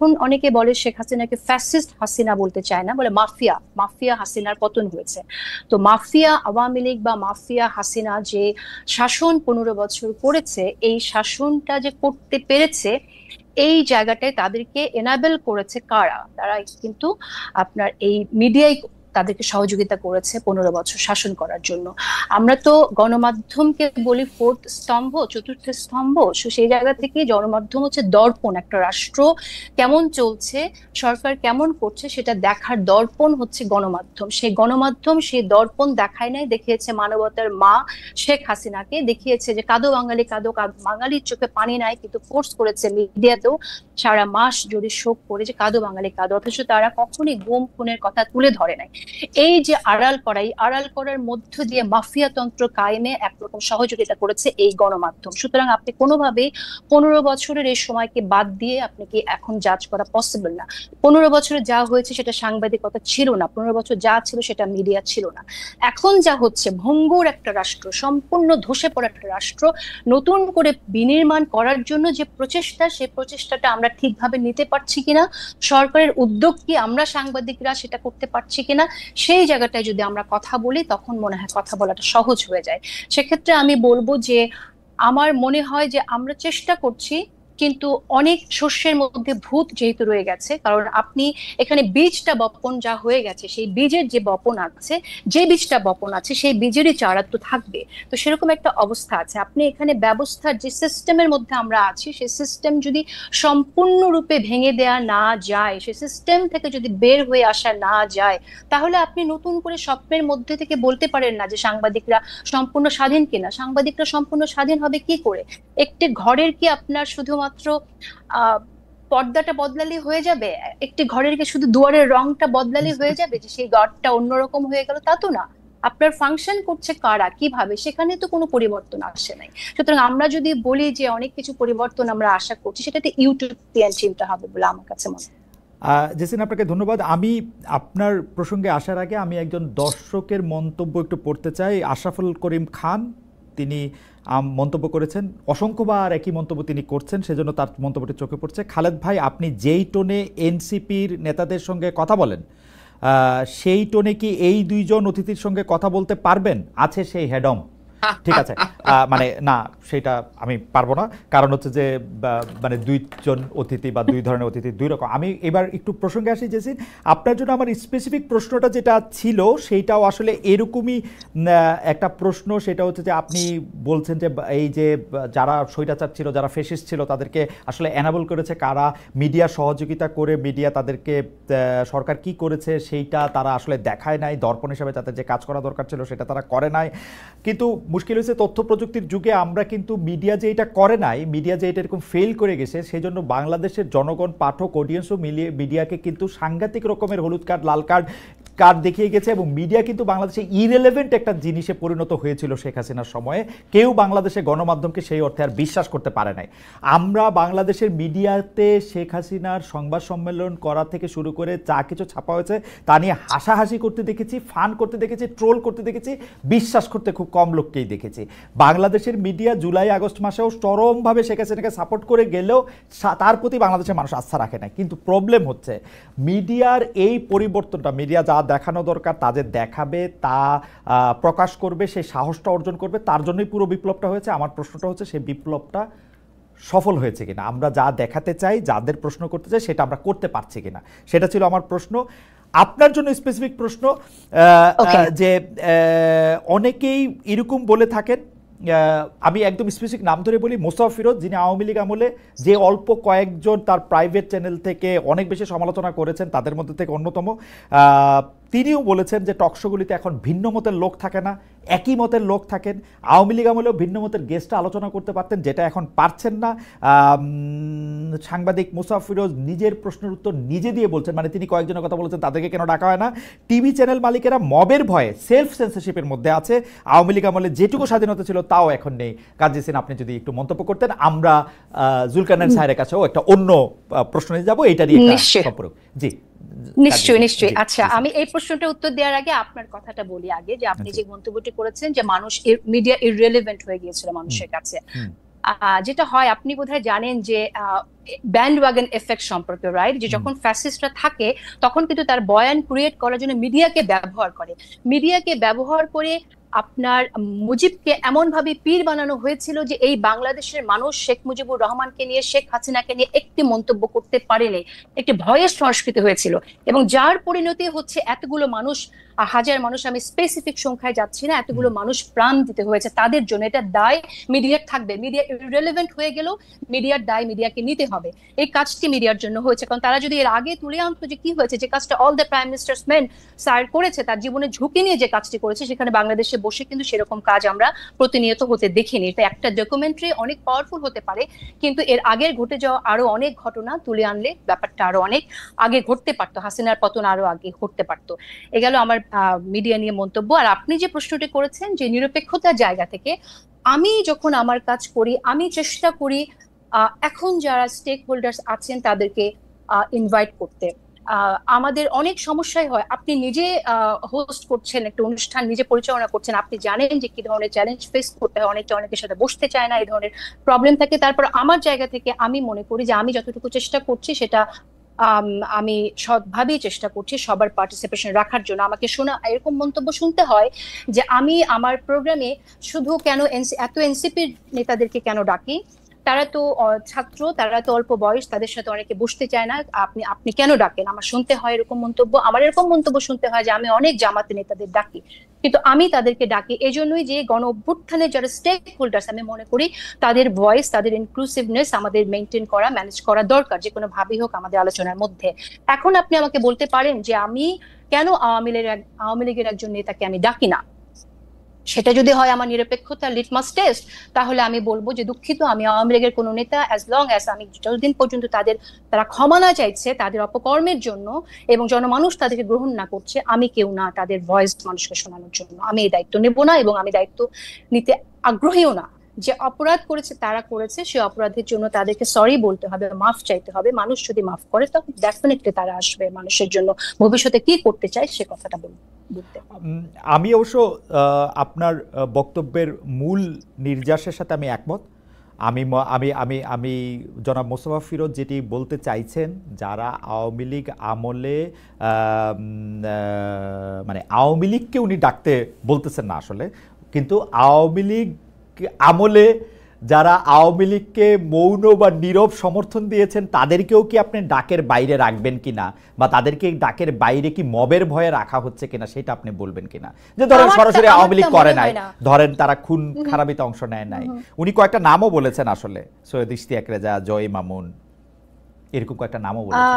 এখন অনেকে বলে শেখ হাসিনাকে ফ্যাসিস্ট হাসিনা বলতে চায় না, বলে মাফিয়া, মাফিয়া হাসিনার পতন হয়েছে। তো মাফিয়া আওয়ামী লীগ বা মাফিয়া হাসিনা যে শাসন 15 বছর করেছে, এই শাসনটা যে করতে পেরেছে, এই জায়গাটায় তাদেরকে এনাবেল করেছে কারা? তারা কিন্তু আপনার এই মিডিয়ায় তাদেরকে সহযোগিতা করেছে 15 বছর শাসন করার জন্য। আমরা তো গণমাধ্যমকে বলি ফোর্থ স্তম্ভ, চতুর্থ স্তম্ভ। সেই জায়গা থেকে গণমাধ্যম হচ্ছে দর্পণ, একটা রাষ্ট্র কেমন চলছে, সরকার কেমন করছে সেটা দেখার দর্পণ হচ্ছে গণমাধ্যম। সেই গণমাধ্যম সেই দর্পণ দেখায় নাই, দেখিয়েছে মানবতার মা শেখ হাসিনাকে, দেখিয়েছে যে কাঁদো বাঙালি কাঁদো, বাঙালির চোখে পানি নাই, কিন্তু ফোর্স করেছে মিডিয়াতেও সারা মাস যদি শোক করে যে কাঁদো বাঙালি কাঁদো, অথচ তারা কখনোই গুম খুনের কথা তুলে ধরে নাই। এই যে আড়াল করা, এই আড়াল করার মধ্য দিয়ে মাফিয়া তন্ত্র কায়েমে একরকম সহযোগিতা করেছে এই গণমাধ্যম। সুতরাং আপনি কোনোভাবেই 15 বছরের এই সময়কে বাদ দিয়ে আপনি কি এখন জাজ করা পসিবল না। 15 বছরে যা হয়েছে সেটা সাংবাদিকতা ছিল না, 15 বছর যা ছিল সেটা মিডিয়া ছিল না। এখন যা হচ্ছে, ভঙ্গুর একটা রাষ্ট্র, সম্পূর্ণ ধসে পড়া একটা রাষ্ট্র নতুন করে বিনির্মাণ করার জন্য যে প্রচেষ্টা, সেই প্রচেষ্টাটা আমরা ঠিকভাবে নিতে পারছি কিনা, সরকারের উদ্যোগ কি আমরা সাংবাদিকরা সেটা করতে পারছি কিনা, সেই জায়গাটায় যদি আমরা কথা বলি তখন মনে হয় কথা বলাটা সহজ হয়ে যায়। সেক্ষেত্রে আমি বলবো যে আমার মনে হয় যে আমরা চেষ্টা করছি, কিন্তু অনেক শস্যের মধ্যে ভূত যেহেতু রয়ে গেছে, কারণ আপনি এখানে বীজটা বপন যা হয়ে গেছে, সেই বীজের যে বপন আছে, যে বীজটা বপন আছে সেই বীজেরই চারা তো থাকবে। তো সেরকম একটা অবস্থা আছে। আপনি এখানে ব্যবস্থার যে সিস্টেমের মধ্যে আমরা আছি, সেই সিস্টেম যদি সম্পূর্ণরূপে ভেঙে দেয়া না যায়, সেই সিস্টেম থেকে যদি বের হয়ে আসা না যায়, তাহলে আপনি নতুন করে স্বপ্নের মধ্যে থেকে বলতে পারেন না যে সাংবাদিকরা সম্পূর্ণ স্বাধীন কিনা। সাংবাদিকরা সম্পূর্ণ স্বাধীন হবে কি করে? একটি ঘরের কি আপনার শুধুমাত্র আহ পর্দাটা বদলালে হয়ে যাবে? একটি ঘরের কি শুধু দুয়ারের রংটা বদলালে হয়ে যাবে যে সেই ঘরটা অন্যরকম হয়ে গেল? তা তো না। আপনার ফাংশন করছে কারা, কিভাবে, সেখানে তো কোনো পরিবর্তন আসে নাই। সুতরাং আমরা যদি বলি যে অনেক কিছু পরিবর্তন আমরা আশা করছি, সেটাতে ইউটোপিয়ান চিন্তা হবে বলে আমার কাছে মনে হয়। জেসিন, আপনাকে ধন্যবাদ। আমি আপনার প্রসঙ্গে আসার আগে আমি একজন দর্শকের মন্তব্য একটু পড়তে চাই। আশরাফুল করিম খান, তিনি মন্তব্য করেছেন, অসংখ্যবার একই মন্তব্য তিনি করছেন, সেজন্য তার মন্তব্যটি চোখে পড়ছে। খালেদ ভাই, আপনি যেই টোনে এনসিপির নেতাদের সঙ্গে কথা বলেন, সেই টোনে কি এই দুইজন অতিথির সঙ্গে কথা বলতে পারবেন? আছে সেই হেডম? ঠিক আছে, মানে না, সেটা আমি পারবো না, কারণ হচ্ছে যে মানে দুইজন অতিথি বা দুই ধরনের অতিথি দুই রকম। আমি এবার একটু প্রসঙ্গে আসি জেসিন, আপনার জন্য আমার স্পেসিফিক প্রশ্নটা যেটা ছিল সেইটাও আসলে এরকমই একটা প্রশ্ন। সেটা হচ্ছে যে আপনি বলছেন যে এই যে যারা স্বৈরাচার ছিল, যারা ফেসিস্ট ছিল, তাদেরকে আসলে এনাবল করেছে কারা, মিডিয়া সহযোগিতা করে, মিডিয়া তাদেরকে, সরকার কি করেছে সেইটা তারা আসলে দেখায় নাই, দর্পণ হিসাবে তাদের যে কাজ করা দরকার ছিল সেটা তারা করে নাই। কিন্তু মুশকিল হয়েছে তথ্য প্রযুক্তির যুগে আমরা কিন্তু মিডিয়া যে এটা করে নাই, মিডিয়া যে এটা এরকম ফেল করে গেছে, সেই জন্য বাংলাদেশের জনগণ, পাঠক, অডিয়েন্সও মিলিয়ে মিডিয়াকে কিন্তু সাংঘাতিক রকমের হলুদ কার্ড, লাল কার্ড দেখিয়ে গেছে। এবং মিডিয়া কিন্তু বাংলাদেশে ইরেলেভেন্ট একটা জিনিসে পরিণত হয়েছিল শেখ হাসিনার সময়ে। কেউ বাংলাদেশে গণমাধ্যমকে সেই অর্থে আর বিশ্বাস করতে পারে নাই। আমরা বাংলাদেশের মিডিয়াতে শেখ হাসিনার সংবাদ সম্মেলন করা থেকে শুরু করে যা কিছু ছাপা হয়েছে তা নিয়ে হাসাহাসি করতে দেখেছি, ফান করতে দেখেছি, ট্রোল করতে দেখেছি, বিশ্বাস করতে খুব কম লোককেই দেখেছি। বাংলাদেশের মিডিয়া জুলাই আগস্ট মাসেও চরমভাবে শেখ হাসিনাকে সাপোর্ট করে গেলেও তার প্রতি বাংলাদেশের মানুষ আস্থা রাখে না। কিন্তু প্রবলেম হচ্ছে মিডিয়ার এই পরিবর্তনটা, মিডিয়া যা দেখানো দরকার তা যে দেখাবে, তা প্রকাশ করবে, সেই সাহসটা অর্জন করবে, তার জন্যই পুরো বিপ্লবটা হয়েছে। আমার প্রশ্নটা হচ্ছে সেই বিপ্লবটা সফল হয়েছে কিনা, আমরা যা দেখাতে চাই, যাদের প্রশ্ন করতে চাই, সেটা আমরা করতে পারছি কিনা, সেটা ছিল আমার প্রশ্ন। আপনার জন্য স্পেসিফিক প্রশ্ন যে অনেকেই এরকম বলে থাকেন, আমি একদম স্পেসিফিক নাম ধরে বলি, মোস্তফা ফিরোজ, যিনি আওয়ামী লীগ আমলে যে অল্প কয়েকজন তার প্রাইভেট চ্যানেল থেকে অনেক বেশি সমালোচনা করেছেন, তাদের মধ্যে থেকে অন্যতম, তিনিও বলেছেন যে টকশোগুলিতে এখন ভিন্ন মতের লোক থাকে না, একই মতের লোক থাকেন। আওয়ামী লীগ আমলেও ভিন্ন মতের গেস্টটা আলোচনা করতে পারতেন, যেটা এখন পারছেন না। সাংবাদিক মোস্তফা ফিরোজ নিজের প্রশ্নের উত্তর নিজে দিয়ে বলছেন, মানে তিনি কয়েকজনের কথা বলেছেন তাদেরকে কেন ডাকা হয় না। টিভি চ্যানেল মালিকেরা মবের ভয়ে সেলফ সেন্সরশিপের মধ্যে আছে। আওয়ামী লীগ আমলে যেটুকু স্বাধীনতা ছিল তাও এখন নেই। কাজী হোসেন, আপনি যদি একটু মন্তব্য করতেন, আমরা জুলকারনাইন সাহেবের কাছেও একটা অন্য প্রশ্ন নিয়ে যাবো, এইটা নিয়ে সম্পর্ক। জি নিশ্চয়ই নিশ্চয়ই। আচ্ছা, আমি এই প্রশ্নটার উত্তর দেওয়ার আগে আপনার কথাটা বলি আগে, যে আপনি যে মন্তব্যটি করেছেন যে মানুষ, মিডিয়া ইররিলেভেন্ট হয়ে গিয়েছিল মানুষের কাছে। যেটা হয়, আপনি বোধহয় জানেন যে ব্যান্ডওয়াগন এফেক্ট সম্পর্কে, রাইট? যে যখন ফ্যাসিস্টরা থাকে তখন কিন্তু তার বয়ান ক্রিয়েট করার জন্য মিডিয়াকে ব্যবহার করে। মিডিয়াকে ব্যবহার করে আপনার মুজিবকে এমন ভাবে পীর বানানো হয়েছিল যে এই বাংলাদেশের মানুষ শেখ মুজিবুর রহমানকে নিয়ে, শেখ হাসিনাকে নিয়ে একটি মন্তব্য করতে পারেনি। একটি ভয়ের সংস্কৃতি হয়েছিল, এবং যার পরিণতি হচ্ছে এতগুলো মানুষ, হাজার মানুষ, আমি স্পেসিফিক সংখ্যায় যাচ্ছি না, এতগুলো মানুষ প্রাণ দিতে হয়েছে তাদের জন্য। এটা দায় মিডিয়ার থাকবে। মিডিয়া ইররিলেভেন্ট হয়ে গেলেও মিডিয়ার দায় মিডিয়াকে নিতে হবে। এই কাজটি মিডিয়ার জন্য হয়েছে, কারণ তারা যদি এর আগে তুলে আনতো যে কি হয়েছে, যে কাজটা all the prime ministers main sir করেছে, তার জীবনে ঝুঁকি নিয়ে যে কাজটি করেছে, সেখানে বাংলাদেশে বসে কিন্তু সেরকম কাজ আমরা প্রতিনিয়ত হতে দেখিনি। এটা একটা ডকুমেন্টারি অনেক পাওয়ারফুল হতে পারে, কিন্তু এর আগের ঘটে যাওয়া আরো অনেক ঘটনা তুলে আনলে ব্যাপারটা আরো অনেক আগে ঘটতে পারতো, হাসিনার পতন আরো আগে ঘটতে পারতো। এগুলো আমার মিডিয়া নিয়ে মন্তব্য। আর আপনি যে প্রশ্নটি করেছেন যে নিরপেক্ষতার জায়গা থেকে, আমি যখন আমার কাজ করি আমি চেষ্টা করি এখন যারা স্টেক হোল্ডার্স আছেন তাদেরকে ইনভাইট করতে। আমাদের অনেক সমস্যাই হয়, আপনি নিজে হোস্ট করছেন একটা অনুষ্ঠান, নিজে পরিচালনা করছেন, আপনি জানেন যে কি ধরনের চ্যালেঞ্জ ফেস করতে হয়, অনেকের সাথে বসতে চায় না, এই ধরনের প্রবলেম থাকে। তারপর আমার জায়গা থেকে আমি মনে করি যে আমি যতটুকু চেষ্টা করছি সেটা আমি সৎভাবেই চেষ্টা করছি সবার পার্টিসিপেশন রাখার জন্য। আমাকে শোনা এরকম মন্তব্য শুনতে হয় যে আমি আমার প্রোগ্রামে শুধু কেন এত এনসিপির নেতাদেরকে কেন ডাকি, তারা তো ছাত্র, তারা তো অল্প বয়স, তাদের সাথে অনেকে বসতে চায় না, আপনি কেন ডাকেন? আমার শুনতে হয় এরকম মন্তব্য। আমার এরকম মন্তব্য শুনতে হয় যে আমি অনেক জামাতে নেতাদের ডাকি, কিন্তু আমি তাদেরকে ডাকি এজন্যই যে গণ অভ্যুত্থানের যারা স্টেক হোল্ডার্স, আমি মনে করি তাদের ভয়েস, তাদের ইনক্লুসিভনেস আমাদের মেনটেন করা, ম্যানেজ করা দরকার, যে কোনো ভাবেই হোক আমাদের আলোচনার মধ্যে। এখন আপনি আমাকে বলতে পারেন যে আমি কেন আওয়ামী লীগের একজন নেতাকে আমি ডাকি না, সেটা যদি হয় আমার নিরপেক্ষতার লিটমাস টেস্ট, তাহলে আমি বলবো যে দুঃখিত, আমি আওয়ামী লীগের কোনো নেতা, অ্যাজ লং অ্যাজ আমি যতদিন পর্যন্ত তারা ক্ষমা না চাইছে তাদের অপকর্মের জন্য এবং জনমানুষ তাদেরকে গ্রহণ না করছে, আমি কেউ না তাদের ভয়েস মানুষকে শোনানোর জন্য। আমি এই দায়িত্ব নেব না, এবং আমি দায়িত্ব নিতে আগ্রহীও না। যে অপরাধ করেছে তারা করেছে, সে অপরাধের জন্য তাদেরকে সরি বলতে হবে, মাফ চাইতে হবে। মানুষ যদি মাফ করে তখন ডেফিনেটলি তারা আসবে মানুষের জন্য ভবিষ্যতে কি করতে চায় সে কথাটা বলতে। আমি অবশ্য আপনার বক্তব্যের মূল নির্যাসের সাথে আমি একমত। আমি আমি আমি আমি জনাব মোস্তফা ফিরোজ যেটি বলতে চাইছেন, যারা আওয়ামী লীগ আমলে মানে আওয়ামী লীগকে উনি ডাকতে বলতেছেন না আসলে, কিন্তু আওয়ামী লীগ আমলে যারা আওয়ামী লীগকে মৌন বা নীরব সমর্থন দিয়েছেন তাদেরকেও কি আপনি ডাকের বাইরে রাখবেন কিনা, বা তাদেরকে ডাকের বাইরে কি মবের ভয়ে রাখা হচ্ছে কিনা সেটা আপনি বলবেন কিনা। যে ধরেন সরাসরি আওয়ামী লীগ করে নাই, ধরেন তারা খুন খারাপিতে অংশ নেয় নাই, উনি কয়েকটা নামও বলেছেন আসলে, সৈয়দ ইশতিয়াক রেজা, জয় মামুন, এরকম কয়েকটা নামও বলেছেন।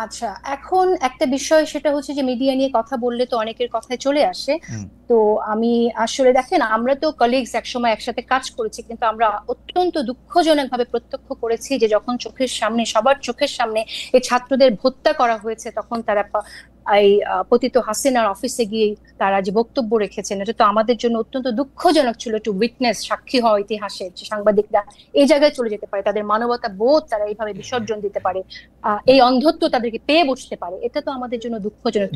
আচ্ছা, এখন একটা বিষয় সেটা হচ্ছে যে মিডিয়া নিয়ে কথা বললে তো অনেকের কথায় চলে আসে। তো আমি আসলে দেখেন, আমরা তো কলিগস একসময় একসাথে কাজ করেছি, কিন্তু আমরা অত্যন্ত দুঃখজনক ভাবে প্রত্যক্ষ করেছি যে যখন চোখের সামনে, সবার চোখের সামনে এই ছাত্রদের হত্যা করা হয়েছে, তখন তারা এই পতিত হাসিনার অফিসে গিয়ে তারা যে বক্তব্য রেখেছেন, এটা তো আমাদের জন্য অত্যন্ত দুঃখজনক ছিল। টু উইটনেস, সাক্ষী হওয়া ইতিহাসের, যে সাংবাদিকরা এই জায়গায় চলে যেতে পারে, তাদের মানবতা বোধ তারা এইভাবে বিসর্জন দিতে পারে, এই অন্ধত্ব তাদেরকে পেয়ে বসতে পারে, এটা তো আমাদের জন্য দুঃখজনক।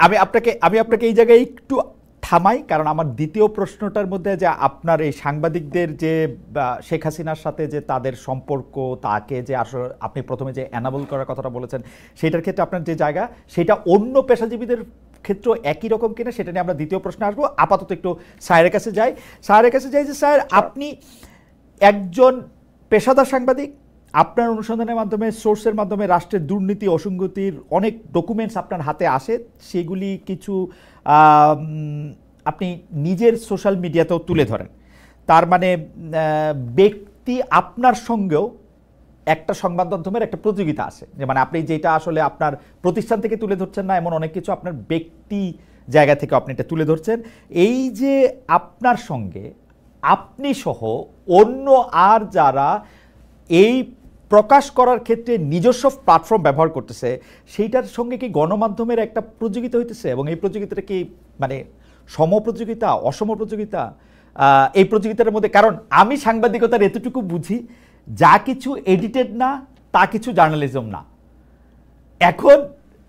আমি আপনাকে এই জায়গায় একটু থামাই, কারণ আমার দ্বিতীয় প্রশ্নটার মধ্যে যে আপনার এই সাংবাদিকদের যে শেখ হাসিনার সাথে যে তাদের সম্পর্ক, তাকে যে আসলে আপনি প্রথমে যে অ্যানাবল করার কথাটা বলেছেন, সেটার ক্ষেত্রে আপনার যে জায়গা, সেটা অন্য পেশাজীবীদের ক্ষেত্রে একই রকম কিনা সেটা নিয়ে আমরা দ্বিতীয় প্রশ্নে আসবো। আপাতত একটু স্যারের কাছে যাই। যে স্যার, আপনি একজন পেশাদার সাংবাদিক, আপনার অনুসন্ধানের মাধ্যমে, সোর্সের মাধ্যমে রাষ্ট্রের দুর্নীতি, অসঙ্গতির অনেক ডকুমেন্টস আপনার হাতে আসে, সেগুলি কিছু আপনি নিজের সোশ্যাল মিডিয়াতেও তুলে ধরেন। তার মানে ব্যক্তি আপনার সঙ্গেও একটা সংবাদ মাধ্যমের একটা প্রতিযোগিতা আছে, যে মানে আপনি যেটা আসলে আপনার প্রতিষ্ঠান থেকে তুলে ধরছেন না, এমন অনেক কিছু আপনার ব্যক্তি জায়গা থেকে আপনি এটা তুলে ধরছেন। এই যে আপনার সঙ্গে আপনি সহ অন্য আর যারা এই প্রকাশ করার ক্ষেত্রে নিজস্ব প্ল্যাটফর্ম ব্যবহার করতেছে, সেইটার সঙ্গে কি গণমাধ্যমের একটা প্রতিযোগিতা হইতেছে? এবং এই প্রতিযোগিতাটা কি মানে সম প্রতিযোগিতা, অসম প্রতিযোগিতা? এই প্রতিযোগিতার মধ্যে, কারণ আমি সাংবাদিকতার এতটুকু বুঝি, যা কিছু এডিটেড না তা কিছু জার্নালিজম না।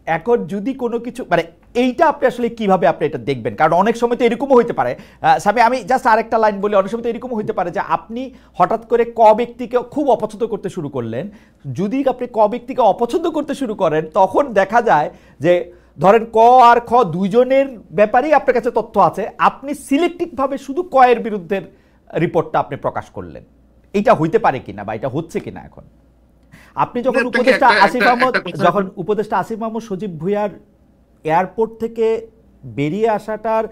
এখন যদি কোনো কিছু মানে এইটা আপনি আসলে কিভাবে আপনি এটা দেখবেন? কারণ অনেক সময় তো এরকমও হইতে পারে, স্বামী আমি জাস্ট আরেকটা লাইন বলি, অনেক সময় তো এরকমও হইতে পারে যে আপনি হঠাৎ করে ক ব্যক্তিকে খুব অপছন্দ করতে শুরু করলেন। যদি আপনি ক ব্যক্তিকে অপছন্দ করতে শুরু করেন, তখন দেখা যায় যে ধরেন ক আর খ দুইজনের ব্যাপারেই আপনার কাছে তথ্য আছে, আপনি সিলেক্টিভভাবে শুধু ক এর বিরুদ্ধে রিপোর্টটা আপনি প্রকাশ করলেন। এটা হইতে পারে কিনা বা এটা হচ্ছে কিনা এখন? আপনি যখন উপদেষ্টা আসিফ মাহমুদ সজীব ভুঁইয়ার এয়ারপোর্ট থেকে বেরিয়ে আসাটার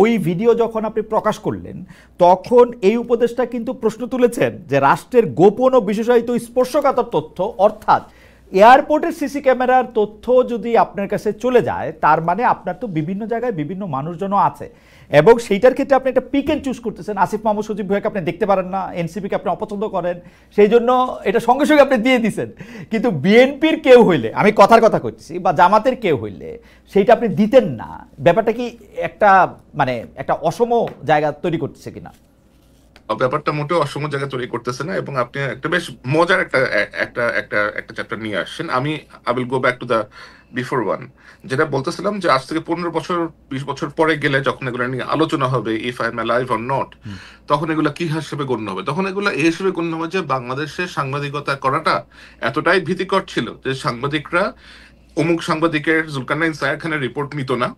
ওই ভিডিও যখন আপনি প্রকাশ করলেন, তখন এই উপদেষ্টা কিন্তু প্রশ্ন তুলেছেন যে রাষ্ট্রের গোপন ও বিশেষায়িত স্পর্শকাতর তথ্য, অর্থাৎ এয়ারপোর্টের সিসি ক্যামেরার তথ্য যদি আপনার কাছে চলে যায়, তার মানে আপনার তো বিভিন্ন জায়গায় বিভিন্ন মানুষজনও আছে, এবং সেইটার ক্ষেত্রে আপনি একটা পিক এন্ড চুজ করতেছেন। আসিফ মাহমুদ সজীব ভুঁইয়াকে আপনি দেখতে পারেন না, এনসিপিকে আপনি অপছন্দ করেন, সেই জন্য এটা সঙ্গে সঙ্গে আপনি দিয়ে দিচ্ছেন। কিন্তু বিএনপির কেউ হইলে, আমি কথার কথা করতেছি, বা জামাতের কেউ হইলে সেইটা আপনি দিতেন না। ব্যাপারটা কি একটা মানে একটা অসম জায়গা তৈরি করতেছে কিনা? ব্যাপারটা মোটেও অসম জায়গা তৈরি করতেছে না, এবং আপনি একটা বেশ মজার একটা একটা একটা একটা চ্যাপ্টার নিয়ে আসছেন। I will go back to the before one, যেটা বলতেছিলাম যে আজ থেকে 15 বছর 20 বছর পরে গেলে যখন এগুলো নিয়ে আলোচনা হবে, if I am alive or not, তখন এগুলো কি হিসেবে গণ্য হবে? তখন এগুলো এই হিসেবে গণ্য হবে যে বাংলাদেশে সাংবাদিকতা করাটা এতটাই ভীতিকর ছিল যে সাংবাদিকরা অমুক সাংবাদিকের জুলকারনাইন সায়ের খানের রিপোর্ট নিত না,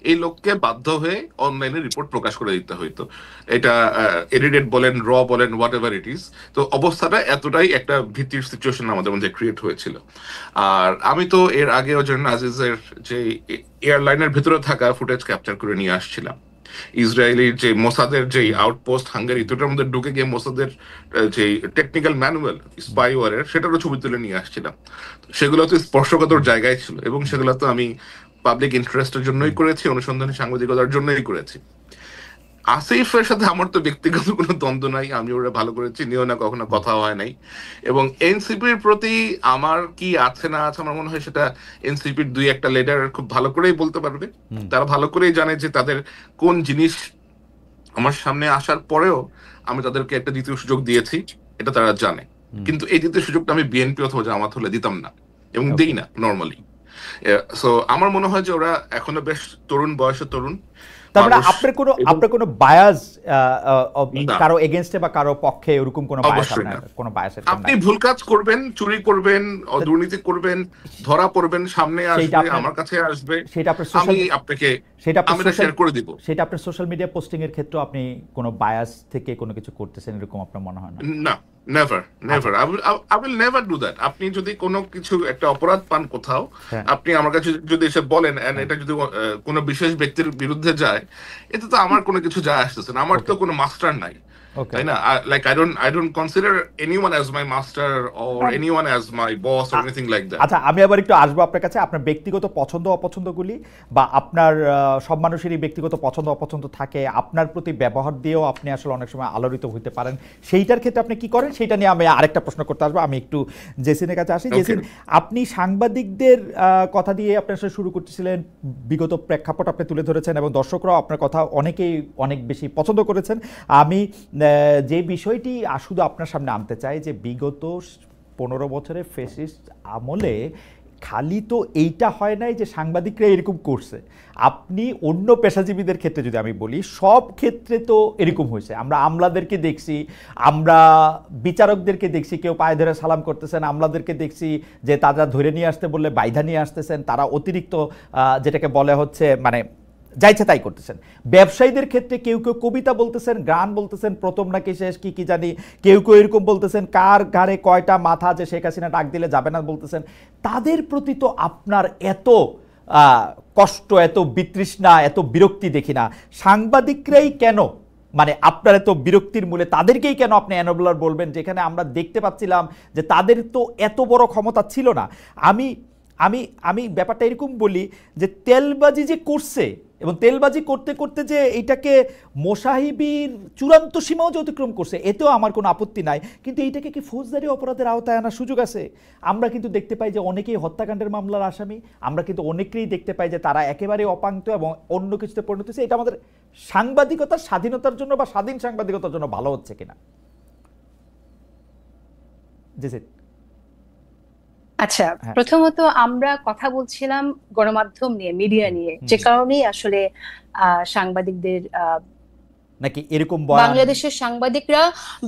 এই লোককে বাধ্য হয়ে অনলাইনে রিপোর্ট প্রকাশ করে দিতে হইতো। এটা এডিটেড বলেন, র বলেন, হোয়াট এভার ইট ইজ। তো অবস্থাটা এতটাই একটা ভীতির সিচুয়েশন আমাদের মধ্যে ক্রিয়েট হয়েছিল। আর আমি তো এর আগে ওজন আজিজের যে এয়ারলাইনের ভেতরে থাকা ফুটেজ ক্যাপচার করে নিয়ে আসছিলাম। ইসরায়েলির যে মোসাদের যে আউটপোস্ট হাঙ্গেরি, দুটোর মধ্যে ঢুকে গিয়ে মোসাদের যে টেকনিক্যাল ম্যানুয়াল স্পাইওয়ারের, সেটারও ছবি তুলে নিয়ে আসছিলাম। সেগুলো তো স্পর্শকাতর জায়গায় ছিল, এবং সেগুলো তো আমি পাবলিক ইন্টারেস্টের জন্যই করেছি, অনুসন্ধানী সাংবাদিকতার জন্যই করেছি। আসিফের সাথে আমার তো ব্যক্তিগত কোনো দ্বন্দ্ব নাই, আমি ওরা ভালো করে চিনিও না, কখনো কথা হয় নাই। এবং এনসিপির প্রতি আমার কি আছে না আছে, আমার মনে হয় সেটা এনসিপির 2-1টা লিডার খুব ভালো করেই বলতে পারবে। তারা ভালো করেই জানে যে তাদের কোন জিনিস আমার সামনে আসার পরেও আমি তাদেরকে একটা দ্বিতীয় সুযোগ দিয়েছি, এটা তারা জানে। কিন্তু এই দ্বিতীয় সুযোগটা আমি বিএনপি অথবা জামাত হলে দিতাম না, এবং দিই না নর্মালি। সো আমার মনে হয় যে ওরা এখনো বেশ তরুণ বয়সে তরুণ। তারপরে আপনার কোনো বায়াস কারো এগেইনস্টে বা কারো পক্ষে এরকম কোনো বায়াস আপনি ভুল কাজ করবেন, চুরি করবেন, দুর্নীতি করবেন, ধরা পড়বেন, সামনে আসবে, আমার কাছে আসবে, আমি আপনাকে শেয়ার করে দিব। সেটা আপনার সোশ্যাল মিডিয়া পোস্টিং এর ক্ষেত্রে আপনি কোনো বায়াস থেকে কোনো কিছু করতেছেন এরকম আপনার মনে হয় না? না, never never, I will never do that. আপনি যদি কোনো কিছু একটা অপরাধ পান কোথাও, আপনি আমার কাছে যদি এসে বলেন, এটা যদি কোনো বিশেষ ব্যক্তির বিরুদ্ধে যায়, এতে তো আমার কোনো কিছু যায় আসতেছে না, আমার তো কোনো মাস্টার নাই, তাই না? Like I don't consider anyone as my master or anyone as my boss or anything like that. আচ্ছা, আমি আবার একটু আসবো আপনার কাছে। আপনার ব্যক্তিগত পছন্দ অপছন্দগুলি বা আপনার সব মানুষেরই ব্যক্তিগত পছন্দ অপছন্দ থাকে, আপনার প্রতি ব্যবহার দিয়েও আপনি আসলে অনেক সময় আলোড়িত হইতে পারেন, সেইটার ক্ষেত্রে আপনি কি করেন সেইটা নিয়ে আমি আরেকটা প্রশ্ন করতে আসবো। আমি একটু জেসিনের কাছে আসি। জেসিন, আপনি সাংবাদিকদের কথা দিয়ে আপনি আসলে শুরু করতেছিলেন, বিগত প্রেক্ষাপট আপনি তুলে ধরেছেন এবং দর্শকরাও আপনার কথা অনেকেই অনেক বেশি পছন্দ করেছেন। আমি যে বিষয়টি শুধু আপনার সামনে আনতে চাই যে বিগত 15 বছরের ফ্যাসিস্ট আমলে খালি তো এইটা হয় নাই যে সাংবাদিকরা এরকম করছে, আপনি অন্য পেশাজীবীদের ক্ষেত্রে যদি আমি বলি, সব ক্ষেত্রে তো এরকম হয়েছে। আমরা আমলাদেরকে দেখছি, আমরা বিচারকদেরকে দেখছি কেউ পায়ে ধরে সালাম করতেছেন, আমলাদেরকে দেখছি যে তারা ধরে নিয়ে আসতে বললে বাইধা নিয়ে আসতেছেন, তারা অতিরিক্ত যেটাকে বলে হচ্ছে মানে যাইছে তাই করতেছেন। ব্যবসায়ীদের ক্ষেত্রে কেউ কেউ কবিতা বলতেছেন, গান বলতেছেন, প্রথম নাকি শেষ কি জানি, কেউ কেউ এরকম বলতেছেন কার ঘাড়ে কয়টা মাথা যে শেখ হাসিনা ডাক দিলে যাবে না বলতেছেন। তাদের প্রতি তো আপনার এত কষ্ট, এত বিতৃষ্ণা, এত বিরক্তি দেখি না। সাংবাদিকরাই কেন মানে আপনার এত বিরক্তির মূলে তাদেরকেই কেন আপনি এনাবলার বলবেন, যেখানে আমরা দেখতে পাচ্ছিলাম যে তাদের তো এত বড় ক্ষমতা ছিল না। আমি আমি আমি ব্যাপারটা এরকম বলি যে তেলবাজি যে করছে এবং তেলবাজি করতে করতে যে এইটাকে মোসাহিবির চূড়ান্ত সীমাও যে অতিক্রম করছে, এতেও আমার কোনো আপত্তি নাই। কিন্তু এইটাকে কি ফৌজদারি অপরাধের আওতায় আনার সুযোগ আছে? আমরা কিন্তু দেখতে পাই যে অনেকেই হত্যাকাণ্ডের মামলার আসামি, আমরা কিন্তু অনেকেই দেখতে পাই যে তারা একেবারে অপাঙ্ক্ত এবং অন্য কিছুতে পরিণত হচ্ছে। এটা আমাদের সাংবাদিকতার স্বাধীনতার জন্য বা স্বাধীন সাংবাদিকতার জন্য ভালো হচ্ছে কিনা? জি আচ্ছা, হ্যাঁ। প্রথমত আমরা কথা বলছিলাম গণমাধ্যম নিয়ে, মিডিয়া নিয়ে, যে কারণেই আসলে সাংবাদিকদের নাকি এরকম বয়ান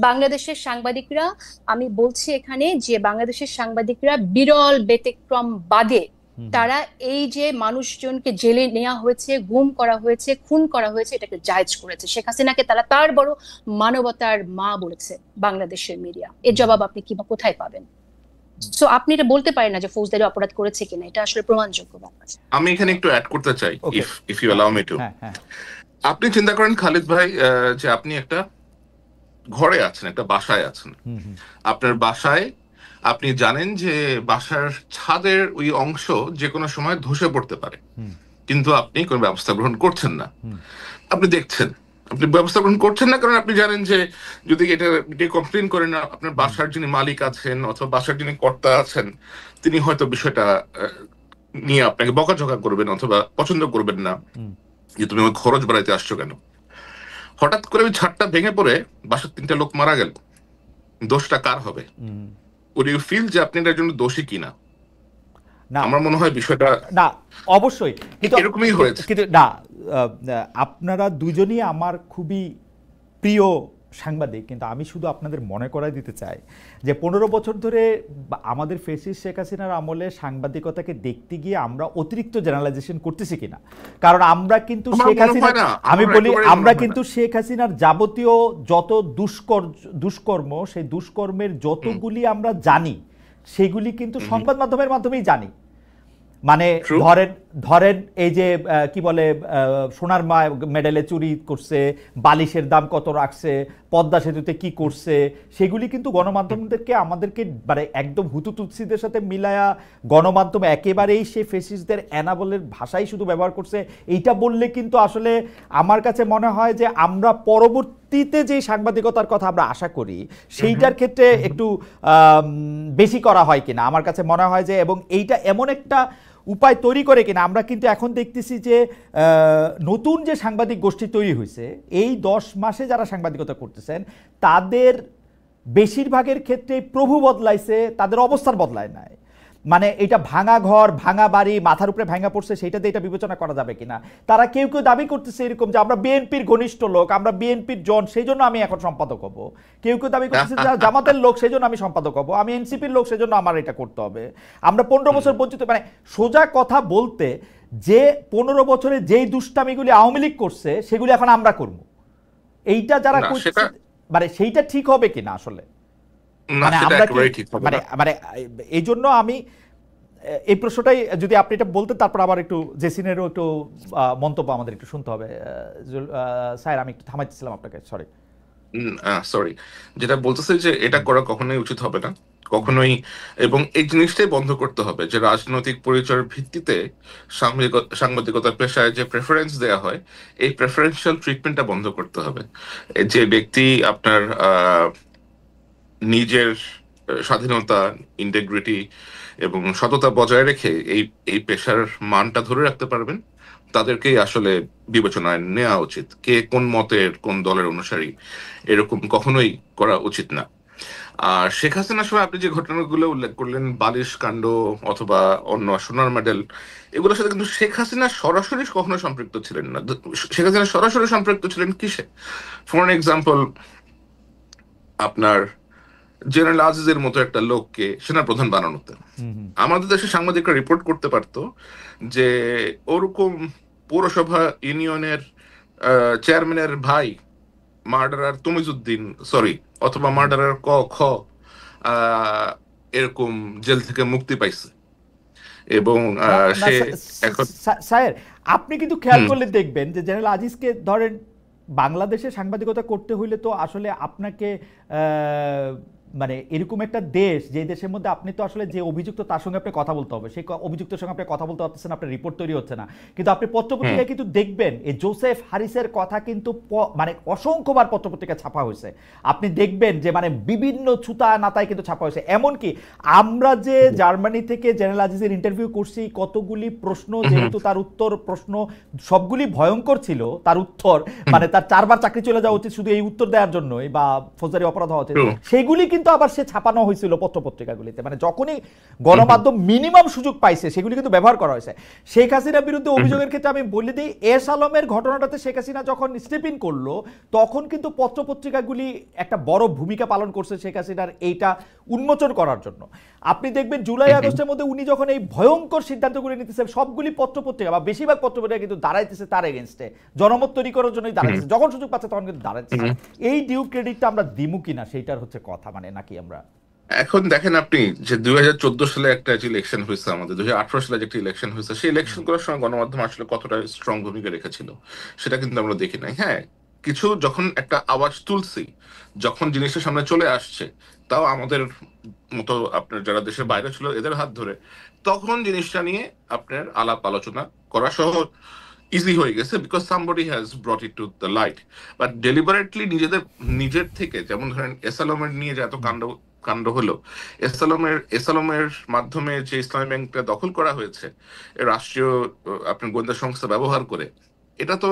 বাংলাদেশের সাংবাদিকরা আমি বলছি এখানে যে বাংলাদেশের সাংবাদিকরা বিরল ব্যতিক্রম বাদে তারা এই যে মানুষজনকে জেলে নেওয়া হয়েছে, গুম করা হয়েছে, খুন করা হয়েছে, এটাকে জায়েজ করেছে। শেখ হাসিনাকে তারা তার বড় মানবতার মা বলেছে বাংলাদেশের মিডিয়া। এর জবাব আপনি কোথায় পাবেন? সো আপনি এটা বলতে পারেন না যে ফৌজদারি অপরাধ করেছে কিনা, এটা আসলে প্রমাণযোগ্য ব্যাপার। আমি এখানে একটু অ্যাড করতে চাই, if you allow me to. আপনি চিন্তা করেন খালিদ ভাই, যে আপনি একটা ঘরে আছেন, একটা বাসায় আছেন। আপনার বাসায় আপনি জানেন যে বাসার ছাদের ওই অংশ যে কোনো সময় ধসে পড়তে পারে, কিন্তু আপনি কোনো ব্যবস্থা গ্রহণ করছেন না। আপনি দেখছেন, আপনি ব্যবস্থা গ্রহণ করছেন না, কারণ আপনি জানেন যে যদি এটা কমপ্লেন করেন, আপনার বাসার যিনি মালিক আছেন অথবা বাসার যিনি কর্তা আছেন, তিনি হয়তো বিষয়টা নিয়ে আপনাকে বকাঝকা করবেন অথবা পছন্দ করবেন না, যে তুমি ওই খরচ বাড়াইতে আসছো কেন। হঠাৎ করে ওই ছাদটা ভেঙে পড়ে বাসার 3টা লোক মারা গেল, দোষটা কার হবে? উড ইউ ফিল যে আপনি এটার জন্য দোষী কিনা? না, আমার মনে হয় বিষয়টা না, অবশ্যই কিন্তু এরকমই হয়েছে। কিন্তু না, আপনারা দুজনই আমার খুবই প্রিয় সাংবাদিক, কিন্তু আমি শুধু আপনাদের মনে করাই দিতে চাই যে 15 বছর ধরে আমাদের ফ্যাসিস্ট শেখ হাসিনার আমলে সাংবাদিকতাকে দেখতে গিয়ে আমরা অতিরিক্ত জেনারেলাইজেশন করতেছি কিনা। কারণ আমরা কিন্তু শেখ হাসিনা, আমি বলি আমরা কিন্তু শেখ হাসিনার যাবতীয় যত দুষ্কর্ম, সেই দুষ্কর্মের যতগুলি আমরা জানি সেগুলি কিন্তু সংবাদ মাধ্যমের মাধ্যমেই জানি। মানে ধরেন এই যে কি বলে সোনার মেডেলে চুরি করছে, বালিশের দাম কত রাখছে, পদ্মা সেতুতে কি করছে, সেগুলি কিন্তু গণমাধ্যমদেরকে আমাদেরকে মানে একদম হুতুতুৎসিদের সাথে মিলায়া গণমাধ্যম একেবারেই সে ফেসিস্টদের অ্যানাবলের ভাষাই শুধু ব্যবহার করছে। এইটা বললে কিন্তু আসলে আমার কাছে মনে হয় যে আমরা পরবর্তীতে যে সাংবাদিকতার কথা আমরা আশা করি সেইটার ক্ষেত্রে একটু বেশি করা হয় কিনা আমার কাছে মনে হয় যে, এবং এইটা এমন একটা উপায় তৈরি করে কিনা। আমরা কিন্তু এখন দেখতেছি যে নতুন যে সাংবাদিক গোষ্ঠী তৈরি হয়েছে এই 10 মাসে যারা সাংবাদিকতা করতেছেন তাদের বেশিরভাগের ক্ষেত্রে প্রভু বদলাইছে, তাদের অবস্থান বদলায় নাই। মানে এটা ভাঙা ঘর, ভাঙা বাড়ি, মাথার উপরে ভাঙা পড়ছে, সেইটাতে এটা বিবেচনা করা যাবে কিনা। তারা কেউ কেউ দাবি করতেছে এরকম যে আমরা বিএনপির ঘনিষ্ঠ লোক, আমরা বিএনপির জন, সেই জন্য আমি এখন সম্পাদক হব। কেউ কেউ দাবি করতেছে যে জামাতের লোক, সেই জন্য আমি সম্পাদক হব। আমি এনসিপির লোক, সেই জন্য আমার এটা করতে হবে। আমরা 15 বছর বঞ্চিত, মানে সোজা কথা বলতে যে 15 বছরে যেই দুষ্টামিগুলি আওয়ামী লীগ করছে সেগুলি এখন আমরা করব, এইটা যারা করছে মানে সেইটা ঠিক হবে কিনা আসলে। মানে আমরা মানে এই জন্য আমি এই প্রশ্নটাই যদি আপনি এটা বলতেন, তারপর আবার একটু জেসিনেরও একটু মন্তব্য আমাদের একটু শুনতে হবে। স্যার আমি একটু থামাইছিলাম আপনাকে, সরি। যেটা বলতেছে যে এটা করা কখনোই উচিত হবে না, কখনোই। এবং এই জিনিসটাই বন্ধ করতে হবে যে রাজনৈতিক পরিচয়ের ভিত্তিতে সাংবাদিকতার পেশায় যে প্রেফারেন্স দেওয়া হয়, এই প্রেফারেন্সিয়াল ট্রিটমেন্টটা বন্ধ করতে হবে। যে ব্যক্তি আপনার নিজের স্বাধীনতা, ইন্টিগ্রিটি এবং সততা বজায় রেখে এই পেশার মানটা ধরে রাখতে পারবেন, তাদেরকেই আসলে বিবেচনায় নেওয়া উচিত। কে কোন মতের, কোন দলের অনুসারী, এরকম কখনোই করা উচিত না। আর শেখ হাসিনার সময় আপনি যে ঘটনাগুলো উল্লেখ করলেন, বালিশ কাণ্ড অথবা অন্য সোনার মেডেল, এগুলোর সাথে কিন্তু শেখ হাসিনা সরাসরি কখনো সম্পৃক্ত ছিলেন না। শেখ হাসিনা সরাসরি সম্পৃক্ত ছিলেন কিসে? ফর এক্সাম্পল, আপনার জেনারেল আজিজের মতো একটা লোককে সেনাপ্রধান বানানোতে আমাদের দেশের সাংবাদিকরা রিপোর্ট করতে পারতো যে ওরকম পৌরসভা ইউনিয়নের চেয়ারম্যানের ভাই মার্ডারার তমিজউদ্দিন, সরি, অথবা মার্ডারার খ এরকম জেল থেকে মুক্তি পাইছে। এবং সে এখন স্যার আপনি কিন্তু খেয়াল করলে দেখবেন যে জেনারেল আজিজকে ধরেন বাংলাদেশে সাংবাদিকতা করতে হইলে তো আসলে আপনাকে মানে এরকম একটা দেশ, যে দেশের মধ্যে আপনি তো আসলে যে অভিযুক্ত তার সঙ্গে আপনি কথা বলতে হবে, সেই অভিযুক্তের সঙ্গে আপনি কথা বলতে পারতেছেন, আপনার রিপোর্ট তৈরি হচ্ছে না। কিন্তু আপনি পত্রপত্রিকায় কিন্তু দেখবেন এই জোসেফ হারিসের কথা কিন্তু মানে অসংখ্যবার পত্রপত্রিকায় ছাপা হয়েছে। আপনি দেখবেন যে মানে বিভিন্ন ছুতা নাতায় কিন্তু ছাপা হয়েছে। এমনকি আমরা যে জার্মানি থেকে জেনারেল আজিজের ইন্টারভিউ করছি, কতগুলি প্রশ্ন, যেহেতু তার উত্তর প্রশ্ন সবগুলি ভয়ঙ্কর ছিল, তার উত্তর মানে তার 4বার চাকরি চলে যাওয়া উচিত শুধু এই উত্তর দেওয়ার জন্যই, বা ফৌজদারি অপরাধ হওয়া উচিত, সেগুলি কিন্তু আবার সে ছাপানো হয়েছিল পত্রপত্রিকাগুলিতে, মানে যখনই গণমাধ্যম মিনিমাম সুযোগ পাইছে সেগুলি কিন্তু ব্যবহার করা হয়েছে। শেখ হাসিনার বিরুদ্ধে অভিযোগের ক্ষেত্রে আমি বলে দিই, এস আলমের ঘটনাটাতে শেখ হাসিনা যখন স্টেপ ইন করলো তখন কিন্তু পত্রপত্রিকাগুলি একটা বড় ভূমিকা পালন করছে শেখ হাসিনার এইটা উন্মোচন করার জন্য। আপনি দেখবেন জুলাই আগস্টের মধ্যে উনি যখন এই ভয়ঙ্কর সিদ্ধান্তগুলি নিতেছে, সবগুলি পত্রপত্রিকা বা বেশিরভাগ পত্রপত্রিকা কিন্তু দাঁড়াইতেছে তার এগেনস্টে, জনমত তৈরি করার জন্যই দাঁড়াইতেছে, যখন সুযোগ পাচ্ছে তখন কিন্তু দাঁড়াইতেছে। এই ডিউ ক্রেডিটটা আমরা দিমু কিনা সেইটার হচ্ছে কথা, মানে নাকি আমরা এখন দেখেন আপনি যে 2014 সালে একটা ইলেকশন হয়েছে, আমাদের 2018 সালে যে একটা ইলেকশন হয়েছে, সেই ইলেকশন করার সময় গণমাধ্যম আসলে কতটা স্ট্রং ভূমিকা রেখেছিল সেটা কিন্তু আমরা দেখি নাই। হ্যাঁ, কিছু যখন একটা আওয়াজ তুলছি, যখন জিনিসটা সামনে চলে আসছে, তাও আমাদের মতো আপনার যারা দেশের বাইরে ছিল এদের হাত ধরে, তখন জিনিসটা নিয়ে আপনার আলাপ আলোচনা করা সহজ ইজি হয়ে গেছে, because somebody has brought it to the light. But deliberately নিজের থেকে, যেমন ধরেন এসালমের নিয়ে যে এত কাণ্ড হলো, এসালমের মাধ্যমে যে ইসলামী ব্যাংকটা দখল করা হয়েছে রাষ্ট্রীয় আপনার গোয়েন্দা সংস্থা ব্যবহার করে, এটা তো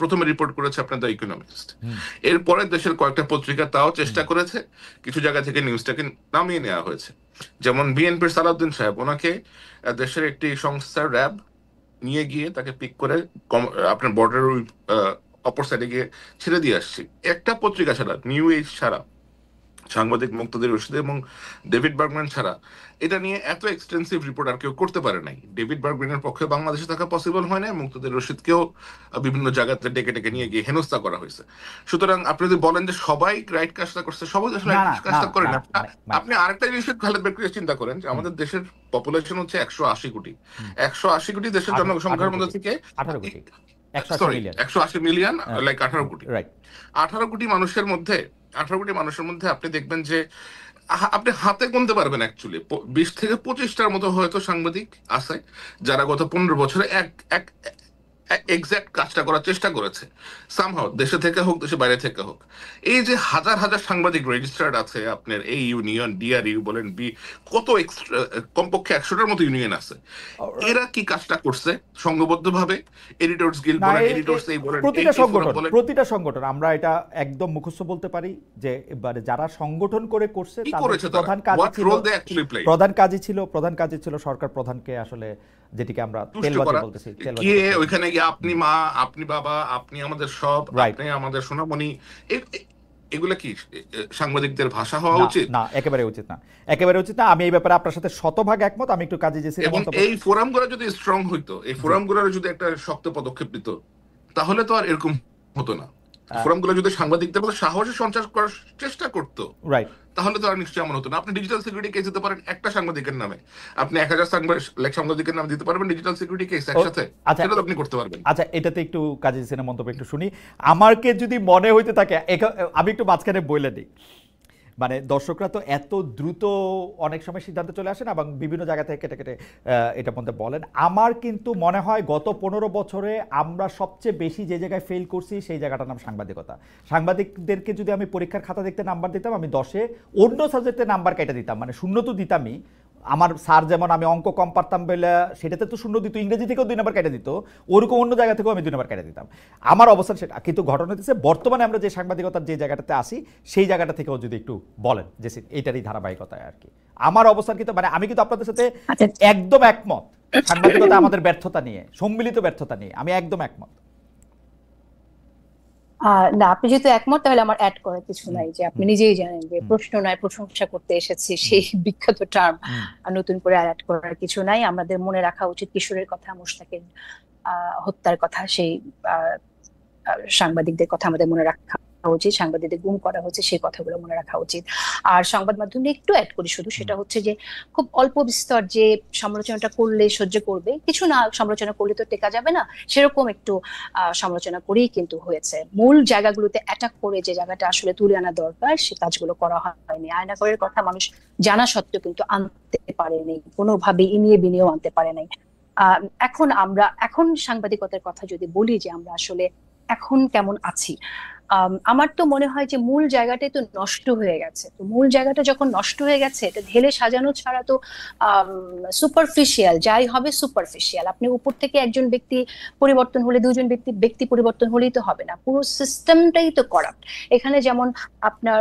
প্রথমে রিপোর্ট করেছে আপনার দ্য ইকোনমিস্ট। এরপরে দেশের কয়েকটা পত্রিকা তাও চেষ্টা করেছে, কিছু জায়গা থেকে নিউজটাকে নামিয়ে নেওয়া হয়েছে। যেমন বিএনপির সালাউদ্দিন সাহেব, ওনাকে দেশের একটি সংস্থার র্যাব নিয়ে গিয়ে তাকে পিক করে আপনার বর্ডারের অপর সাইডে গিয়ে ছেড়ে দিয়ে আসছি। একটা পত্রিকা ছাড়া, নিউ এজ ছাড়া, সাংবাদিক মুক্তাদির রশিদ এবং ডেভিড বার্গম্যান ছাড়া এটা নিয়ে এত এক্সটেন্সিভ রিপোর্ট আর কেউ করতে পারে নাই। ডেভিড বার্গম্যানের পক্ষে বাংলাদেশে থাকা পসিবল হয় না, মুক্তাদির রশিদকেও বিভিন্ন জায়গাতে ডেকে ডেকে নিয়ে গিয়ে হেনস্থা করা হয়েছে। সুতরাং আপনি যদি বলেন যে সবাই রাইট কাজটা করছে, সবাই আসলে কাজটা করে না। আপনি আরেকটা জিনিস খালেদ ব্যাপারে চিন্তা করেন যে আমাদের দেশের পপুলেশন হচ্ছে 180 কোটি। 180 কোটি দেশের জনসংখ্যার মধ্যে থেকে 180 মিলিয়ন, লাইক 18 কোটি। 18 কোটি মানুষের মধ্যে আপনি দেখবেন যে আপনি হাতে গুনতে পারবেন অ্যাকচুয়ালি 20 থেকে 25টার মতো হয়তো সাংবাদিক আছে যারা গত 15 বছরে এক্সাক্ট কাজটা করার চেষ্টা করেছে, সামহাও দেশে থেকে হোক দেশে বাইরে থেকে হোক। এই যে হাজার হাজার সাংবাদিক রেজিস্টার্ড আছে আপনার, এই ইউনিয়ন, ডিআরইউ বলেন, কত কমপক্ষে 100টার মতো ইউনিয়ন আছে, এরা কি কাজটা করছে সংঘবদ্ধভাবে? এডিটরস গিল্ড বলেন, এডিটরস এই বলেন, প্রতিটা সংগঠন আমরা এটা একদম মুখস্থ বলতে পারি যে এবারে যারা সংগঠন করে করছে তাদের প্রধান কাজই ছিল সরকার প্রধানকে আসলে, যেটিকে আমরা তেলবাজি বলতেছি, ওইখানে গিয়ে আপনি মা, আপনি বাবা, আপনি আমাদের সব, আপনি আমাদের সোনামণি, এগুলা কি সাংবাদিকদের ভাষা হওয়া উচিত? না, একেবারে উচিত না, একেবারে উচিত না। আমি এই ব্যাপারে আপনার সাথে শতভাগ একমত। আমি একটু কাজে যেছি, এবং এই ফোরামগুলো যদি স্ট্রং হইতো, এই ফোরামগুলোর যদি একটা শক্ত পদক্ষেপ নিত, তাহলে তো আর এরকম হতো না। ফোরামগুলো যদি সাংবাদিকদের মধ্যে সাহসের সঞ্চার করার চেষ্টা করতো, রাইট, তাহলে তো আর নিশ্চয়ই এমন হতো না। আপনি ডিজিটাল সিকিউরিটি কেস দিতে পারেন একটা সাংবাদিকের নামে, আপনি 1000 সাংবাদিকের নামে দিতে পারবেন ডিজিটাল সিকিউরিটি কেস একসাথে, সেটা তো আপনি করতে পারবেন। আচ্ছা, এটাতে একটু কাজী সিনের মন্তব্য একটু শুনি। আমাকে যদি মনে হইতে থাকে, আমি একটু মাঝখানে বলে দিই, মানে দর্শকরা তো এত দ্রুত অনেক সময় সিদ্ধান্ত চলে আসে না, এবং বিভিন্ন জায়গা থেকে কেটে কেটে এটা মধ্যে বলেন। আমার কিন্তু মনে হয় গত 15 বছরে আমরা সবচেয়ে বেশি যে জায়গায় ফেল করছি সেই জায়গাটার নাম সাংবাদিকতা। সাংবাদিকদেরকে যদি আমি পরীক্ষার খাতা দেখতে নাম্বার দিতাম, আমি 10-এ অন্য সাবজেক্টে নাম্বার কেটে দিতাম, মানে শূন্য তো দিতামই। আমার স্যার যেমন আমি অঙ্ক কম পারতাম বলে সেটাতে তো শূন্য দিত, ইংরেজি থেকেও 2 নাম্বার কেটে দিত, ওরকম অন্য জায়গা থেকেও আমি 2 নাম্বার কেটে দিতাম। আমার অবস্থান সেটা। কিন্তু ঘটনা হচ্ছে বর্তমানে আমরা যে সাংবাদিকতার যে জায়গাটাতে আসি সেই জায়গাটা থেকেও যদি একটু বলেন যে এইটারই ধারাবাহিকতায় আর কি আমার অবস্থান। কিন্তু মানে আমি কিন্তু আপনাদের সাথে একদম একমত, সাংবাদিকতা আমাদের ব্যর্থতা নিয়ে, সম্মিলিত ব্যর্থতা নিয়ে আমি একদম একমত। না, আপনি যেহেতু একমত তাহলে আমার অ্যাড করার কিছু নাই। যে আপনি নিজেই জানেন যে প্রশ্ন নয় প্রশংসা করতে এসেছি, সেই বিখ্যাত টার্ম নতুন করে অ্যাড করার কিছু নাই। আমাদের মনে রাখা উচিত কিশোরের কথা, মুশতাকের হত্যার কথা, সেই সাংবাদিকদের কথা আমাদের মনে রাখা উচিত, সাংবাদিকদের গুম করা হচ্ছে সেই কথাগুলো মনে রাখা উচিত। আর সংবাদ মাধ্যমে একটু অ্যাড করি শুধু, সেটা হচ্ছে যে খুব অল্প বিস্তর যে সমালোচনাটা করলে সহ্য করবে, কিছু না সমালোচনা করলে তো টেকা যাবে না, সেরকম একটু সমালোচনা করেই কিন্তু হয়েছে। মূল জায়গাগুলোতে অ্যাটাক করে যে জায়গাটা আসলে তুলে আনা দরকার সে কাজগুলো করা হয়নি। আয়নাঘরের কথা মানুষ জানা সত্ত্বেও কিন্তু আনতে পারেনি, কোনোভাবে ইনিয়ে বিনিয়ে আনতে পারে নাই। এখন সাংবাদিকতার কথা যদি বলি, যে আমরা আসলে এখন কেমন আছি। আমার তো মনে হয় যে মূল জায়গাটাই তো নষ্ট হয়ে গেছে। তো মূল জায়গাটা যখন নষ্ট হয়ে গেছে, এটা ঢেলে সাজানো ছাড়া তো সুপারফিশিয়াল যাই হবে সুপারফিশিয়াল। আপনি উপর থেকে একজন ব্যক্তি পরিবর্তন হলে, দুজন ব্যক্তি ব্যক্তি পরিবর্তন হলেই তো হবে না, পুরো সিস্টেমটাই তো করাপ্ট। এখানে যেমন আপনার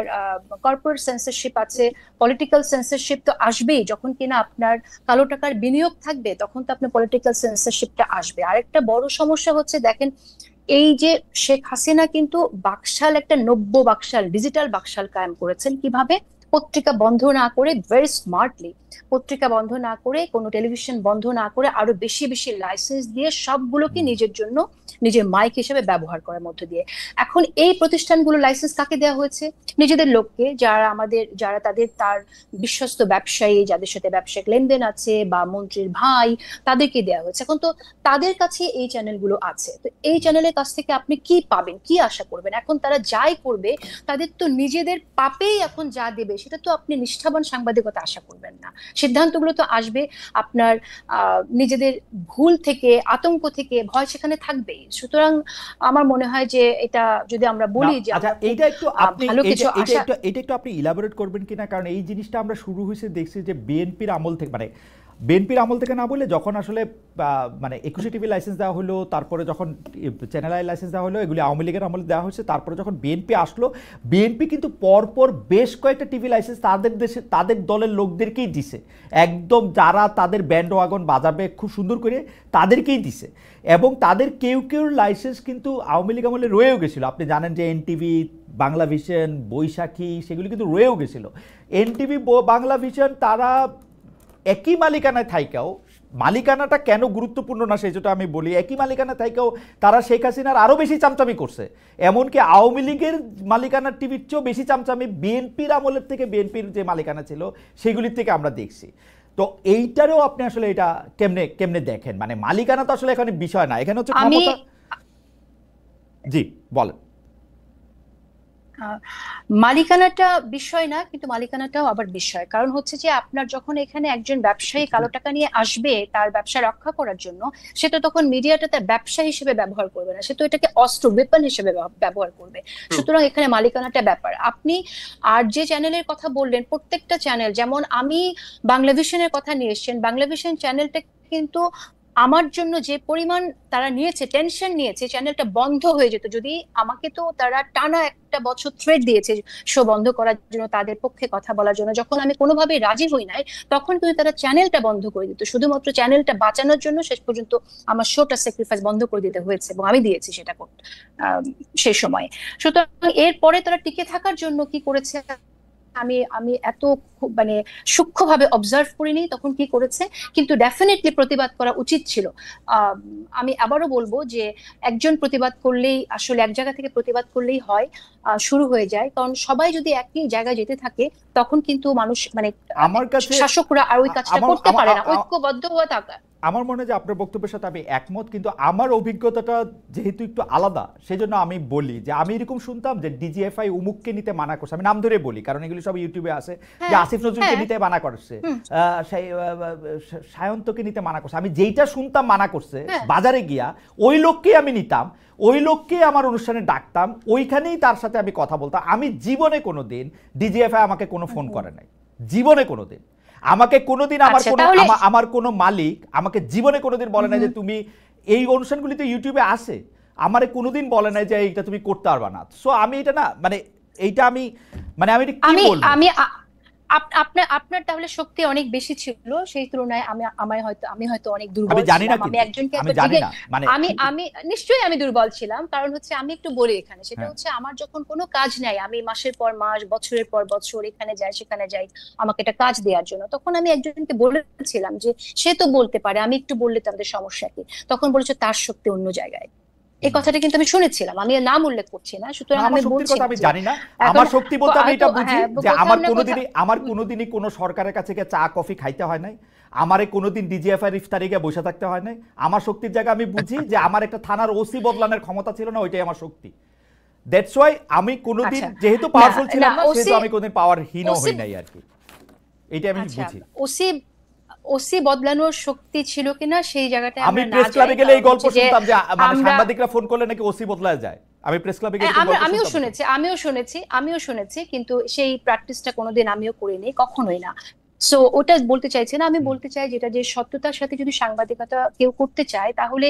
কর্পোরেট সেন্সরশিপ আছে, পলিটিক্যাল সেন্সরশিপ তো আসবেই। যখন কিনা আপনার কালো টাকার বিনিয়োগ থাকবে, তখন তো আপনার পলিটিক্যাল সেন্সরশিপটা আসবে। আরেকটা বড় সমস্যা হচ্ছে, দেখেন এই যে শেখ হাসিনা কিন্তু বাকশাল, একটা নব্য বাকশাল, ডিজিটাল বাকশাল কায়েম করেছেন। কিভাবে? পত্রিকা বন্ধ না করে, ভেরি স্মার্টলি, পত্রিকা বন্ধ না করে, কোনো টেলিভিশন বন্ধ না করে, আরো বেশি বেশি লাইসেন্স দিয়ে সবগুলোকে নিজের জন্য, নিজের মাইক হিসেবে ব্যবহার করার মধ্য দিয়ে। এখন এই প্রতিষ্ঠানগুলো লাইসেন্স কাকে দেওয়া হয়েছে? নিজেদের লোককে, যারা তার বিশ্বস্ত ব্যবসায়ী, যাদের সাথে ব্যবসায়িক লেনদেন আছে, বা মন্ত্রীর ভাই, তাদেরকে দেওয়া হয়েছে। এখন তো তাদের কাছে এই চ্যানেলগুলো আছে। তো এই চ্যানেলের কাছ থেকে আপনি কি পাবেন, কি আশা করবেন? এখন তারা যাই করবে, তাদের তো নিজেদের পাপেই এখন যা দেবে, সেটা তো আপনি নিষ্ঠাবান সাংবাদিকতা আশা করবেন না। সিদ্ধান্তগুলো তো আসবে আপনার নিজেদের ভুল থেকে, আতঙ্ক থেকে, ভয় সেখানে থাকবেই। সুতরাং আমার মনে হয় যে এটা যদি আমরা বলি যে আচ্ছা, এইটা একটু আপনি এটা একটু আপনি ইলাবোরেট করবেন কিনা, কারণ এই জিনিসটা আমরা শুরু হয়েছে দেখছি যে বিএনপির আমল থেকে, মানে বিএনপির আমল থেকে না বলে, যখন আসলে মানে 21 টিভি লাইসেন্স দেওয়া হলো, তারপরে যখন চ্যানেল আই লাইসেন্স দেওয়া হলো, এগুলি আওয়ামী লীগের আমলে দেওয়া হয়েছে। তারপরে যখন বিএনপি আসলো, বিএনপি কিন্তু পরপর বেশ কয়েকটা টিভি লাইসেন্স তাদের দলের লোকদেরকেই দিছে, একদম যারা তাদের ব্যান্ড ওয়াগন বাজাবে খুব সুন্দর করে, তাদেরকেই দিছে। এবং তাদের কেউ কেউ লাইসেন্স কিন্তু আওয়ামী লীগ আমলে রয়েও গেছিল। আপনি জানেন যে এনটিভি, বাংলা ভিশন, বৈশাখী, সেগুলি কিন্তু রয়েও গেছিল। এনটিভি, বাংলা ভিশন, তারা একই মালিকানায় থাইকাও, মালিকানাটা কেন গুরুত্বপূর্ণ না সেটা আমি বলি, একই মালিকানা থাইকাও তারা শেখ হাসিনার আরও বেশি চামচামি করছে। এমনকি আওয়ামী লীগের মালিকানার টিভির চেয়েও বেশি চামচামি বিএনপির আমলের থেকে, বিএনপির যে মালিকানা ছিল সেগুলির থেকে আমরা দেখছি। তো এইটারও আপনি আসলে এটা কেমনে কেমনে দেখেন? মানে মালিকানা তো আসলে এখানে বিষয় না, এখানে হচ্ছে ক্ষমতা। জি বলেন। মালিকানাটা বিষয় না, কিন্তু মালিকানাটাও আবার বিষয়। কারণ হচ্ছে যে আপনার যখন এখানে একজন ব্যবসায়ী কালো টাকা নিয়ে আসবে তার ব্যবসা রক্ষা করার জন্য, সে তো তখন মিডিয়াটা তার ব্যবসা হিসেবে ব্যবহার করবে না, সে তো এটাকে অস্ত্র, ওয়েপন হিসেবে ব্যবহার করবে। সুতরাং এখানে মালিকানাটা ব্যাপার। আপনি আর যে চ্যানেলের কথা বললেন, প্রত্যেকটা চ্যানেল, যেমন আমি বাংলাভিশনের কথা নিয়ে এসেছেন, বাংলাভিশন চ্যানেলটা কিন্তু আমার জন্য যে পরিমাণ তারা নিয়েছে, টেনশন নিয়েছে, চ্যানেলটা বন্ধ হয়ে যেত যদি, আমাকে তো তারা টানা একটা বছর থ্রেট দিয়েছে শো বন্ধ করার জন্য, তাদের পক্ষে কথা বলার জন্য। যখন আমি কোনোভাবেই রাজি হই নাই, তখন কিন্তু তারা চ্যানেলটা বন্ধ করে দিত, শুধুমাত্র চ্যানেলটা বাঁচানোর জন্য। শেষ পর্যন্ত আমার শোটা স্যাক্রিফাইস বন্ধ করে দিতে হয়েছে, এবং আমি দিয়েছি সেটা সেই সময়। সুতরাং এরপরে তারা টিকে থাকার জন্য কি করেছে, আমি আমি এত মানে সূক্ষ্মভাবে অবজার্ভ করিনি তখন কি করেছে, কিন্তু ডেফিনেটলি প্রতিবাদ করা উচিত ছিল। আমি আবারও বলবো যে একজন প্রতিবাদ করলেই, আসলে এক জায়গা থেকে প্রতিবাদ করলেই হয়, শুরু হয়ে যায়। কারণ সবাই যদি একই জায়গায় যেতে থাকে, তখন কিন্তু মানুষ, মানে আমার কাছে শাসকরা আর ওই কাজটা করতে পারে না, ঐক্যবদ্ধ হয়ে থাকা। আমার মনে হয় যে আপনার বক্তব্যের সাথে আমি একমত, কিন্তু আমার অভিজ্ঞতাটা যেহেতু একটু আলাদা, সেজন্য আমি বলি যে আমি এরকম শুনতাম যে ডিজিএফআই উমুককে নিতে মানা করছে, আমি নাম ধরে বলি কারণ এগুলো সব ইউটিউবে আছে, যে আসিফ নজরুলকে নিতে মানা করছে, সায়ন্তকে নিতে মানা করছে। আমি যেইটা শুনতাম মানা করছে, বাজারে গিয়া ওই লোককেই আমি নিতাম, ওই লোককে আমার অনুষ্ঠানে ডাকতাম, ওইখানেই তার সাথে আমি কথা বলতাম। আমি জীবনে কোনোদিন ডিজিএফআই আমাকে কোনো ফোন করে নাই, জীবনে কোনোদিন। আমাকে কোনোদিন আমার কোনো মালিক আমাকে জীবনে কোনোদিন বলে নাই যে তুমি এই অনুষ্ঠানগুলিতে ইউটিউবে আসে, আমারে কোনোদিন বলে নাই যে এইটা তুমি করতে পারবা না। সো আমি এটা না, মানে এইটা আমি আপনার তাহলে শক্তি অনেক বেশি ছিল সেই তুলনায়। আমি হয়তো অনেক দুর্বল ছিলাম। আমি একজনকে আমি নিশ্চয়ই আমি দুর্বল ছিলাম। কারণ হচ্ছে আমি একটু বলি এখানে, সেটা হচ্ছে আমার যখন কোনো কাজ নাই, আমি মাসের পর মাস, বছরের পর বছর এখানে যাই সেখানে যাই আমাকে একটা কাজ দেওয়ার জন্য, তখন আমি একজনকে বলেছিলাম যে সে তো বলতে পারে, আমি একটু বললে তাদের সমস্যা কি? তখন বলেছে তার শক্তি অন্য জায়গায়। এই কথাটা কিন্তু আমি শুনেছিলাম, আমি নাম উল্লেখ করছি না। সুতরাং আমি বলছি আমি জানি না আমার শক্তি বলতে আমি এটা বুঝি যে আমার কোনোদিনই কোনো সরকারের কাছে গিয়ে চা কফি খাইতে হয় নাই, আমারে কোনোদিন ডিজিএফআই ইফতারে গিয়ে বসে থাকতে হয় নাই। আমার শক্তির জায়গা আমি বুঝি যে আমার একটা থানার ওসি বদলানোর ক্ষমতা ছিল না, ওইটাই আমার শক্তি। দ্যাটস ওয়াই আমি কোনোদিন যেহেতু পাওয়ারফুল ছিলাম না, সেহেতু আমি কোনোদিন পাওয়ারহীন হই নাই আর কি, এইটা আমি বুঝি। ওসি বদলানোর শক্তি ছিল কিনা সেই জায়গাটা আমি আমরা না প্রেস ক্লাবে যাই, গেলে এই কারণ গল্প হচ্ছে যে শুনতাম যে মানে আমরা সাংবাদিকরা ফোন করলে নাকি ওসি বদলায় যায়। আমি প্রেস ক্লাবে গেলে এরকম গল্প আমিও শুনতাম। শুনেছি, কিন্তু সেই প্র্যাকটিসটা কোনোদিন আমিও করিনি, কখনোই না। সো ওটা বলতে চাইছি না, আমি বলতে চাই যেটা যে সত্যতার সাথে যদি সাংবাদিকতা কেউ করতে চায় তাহলে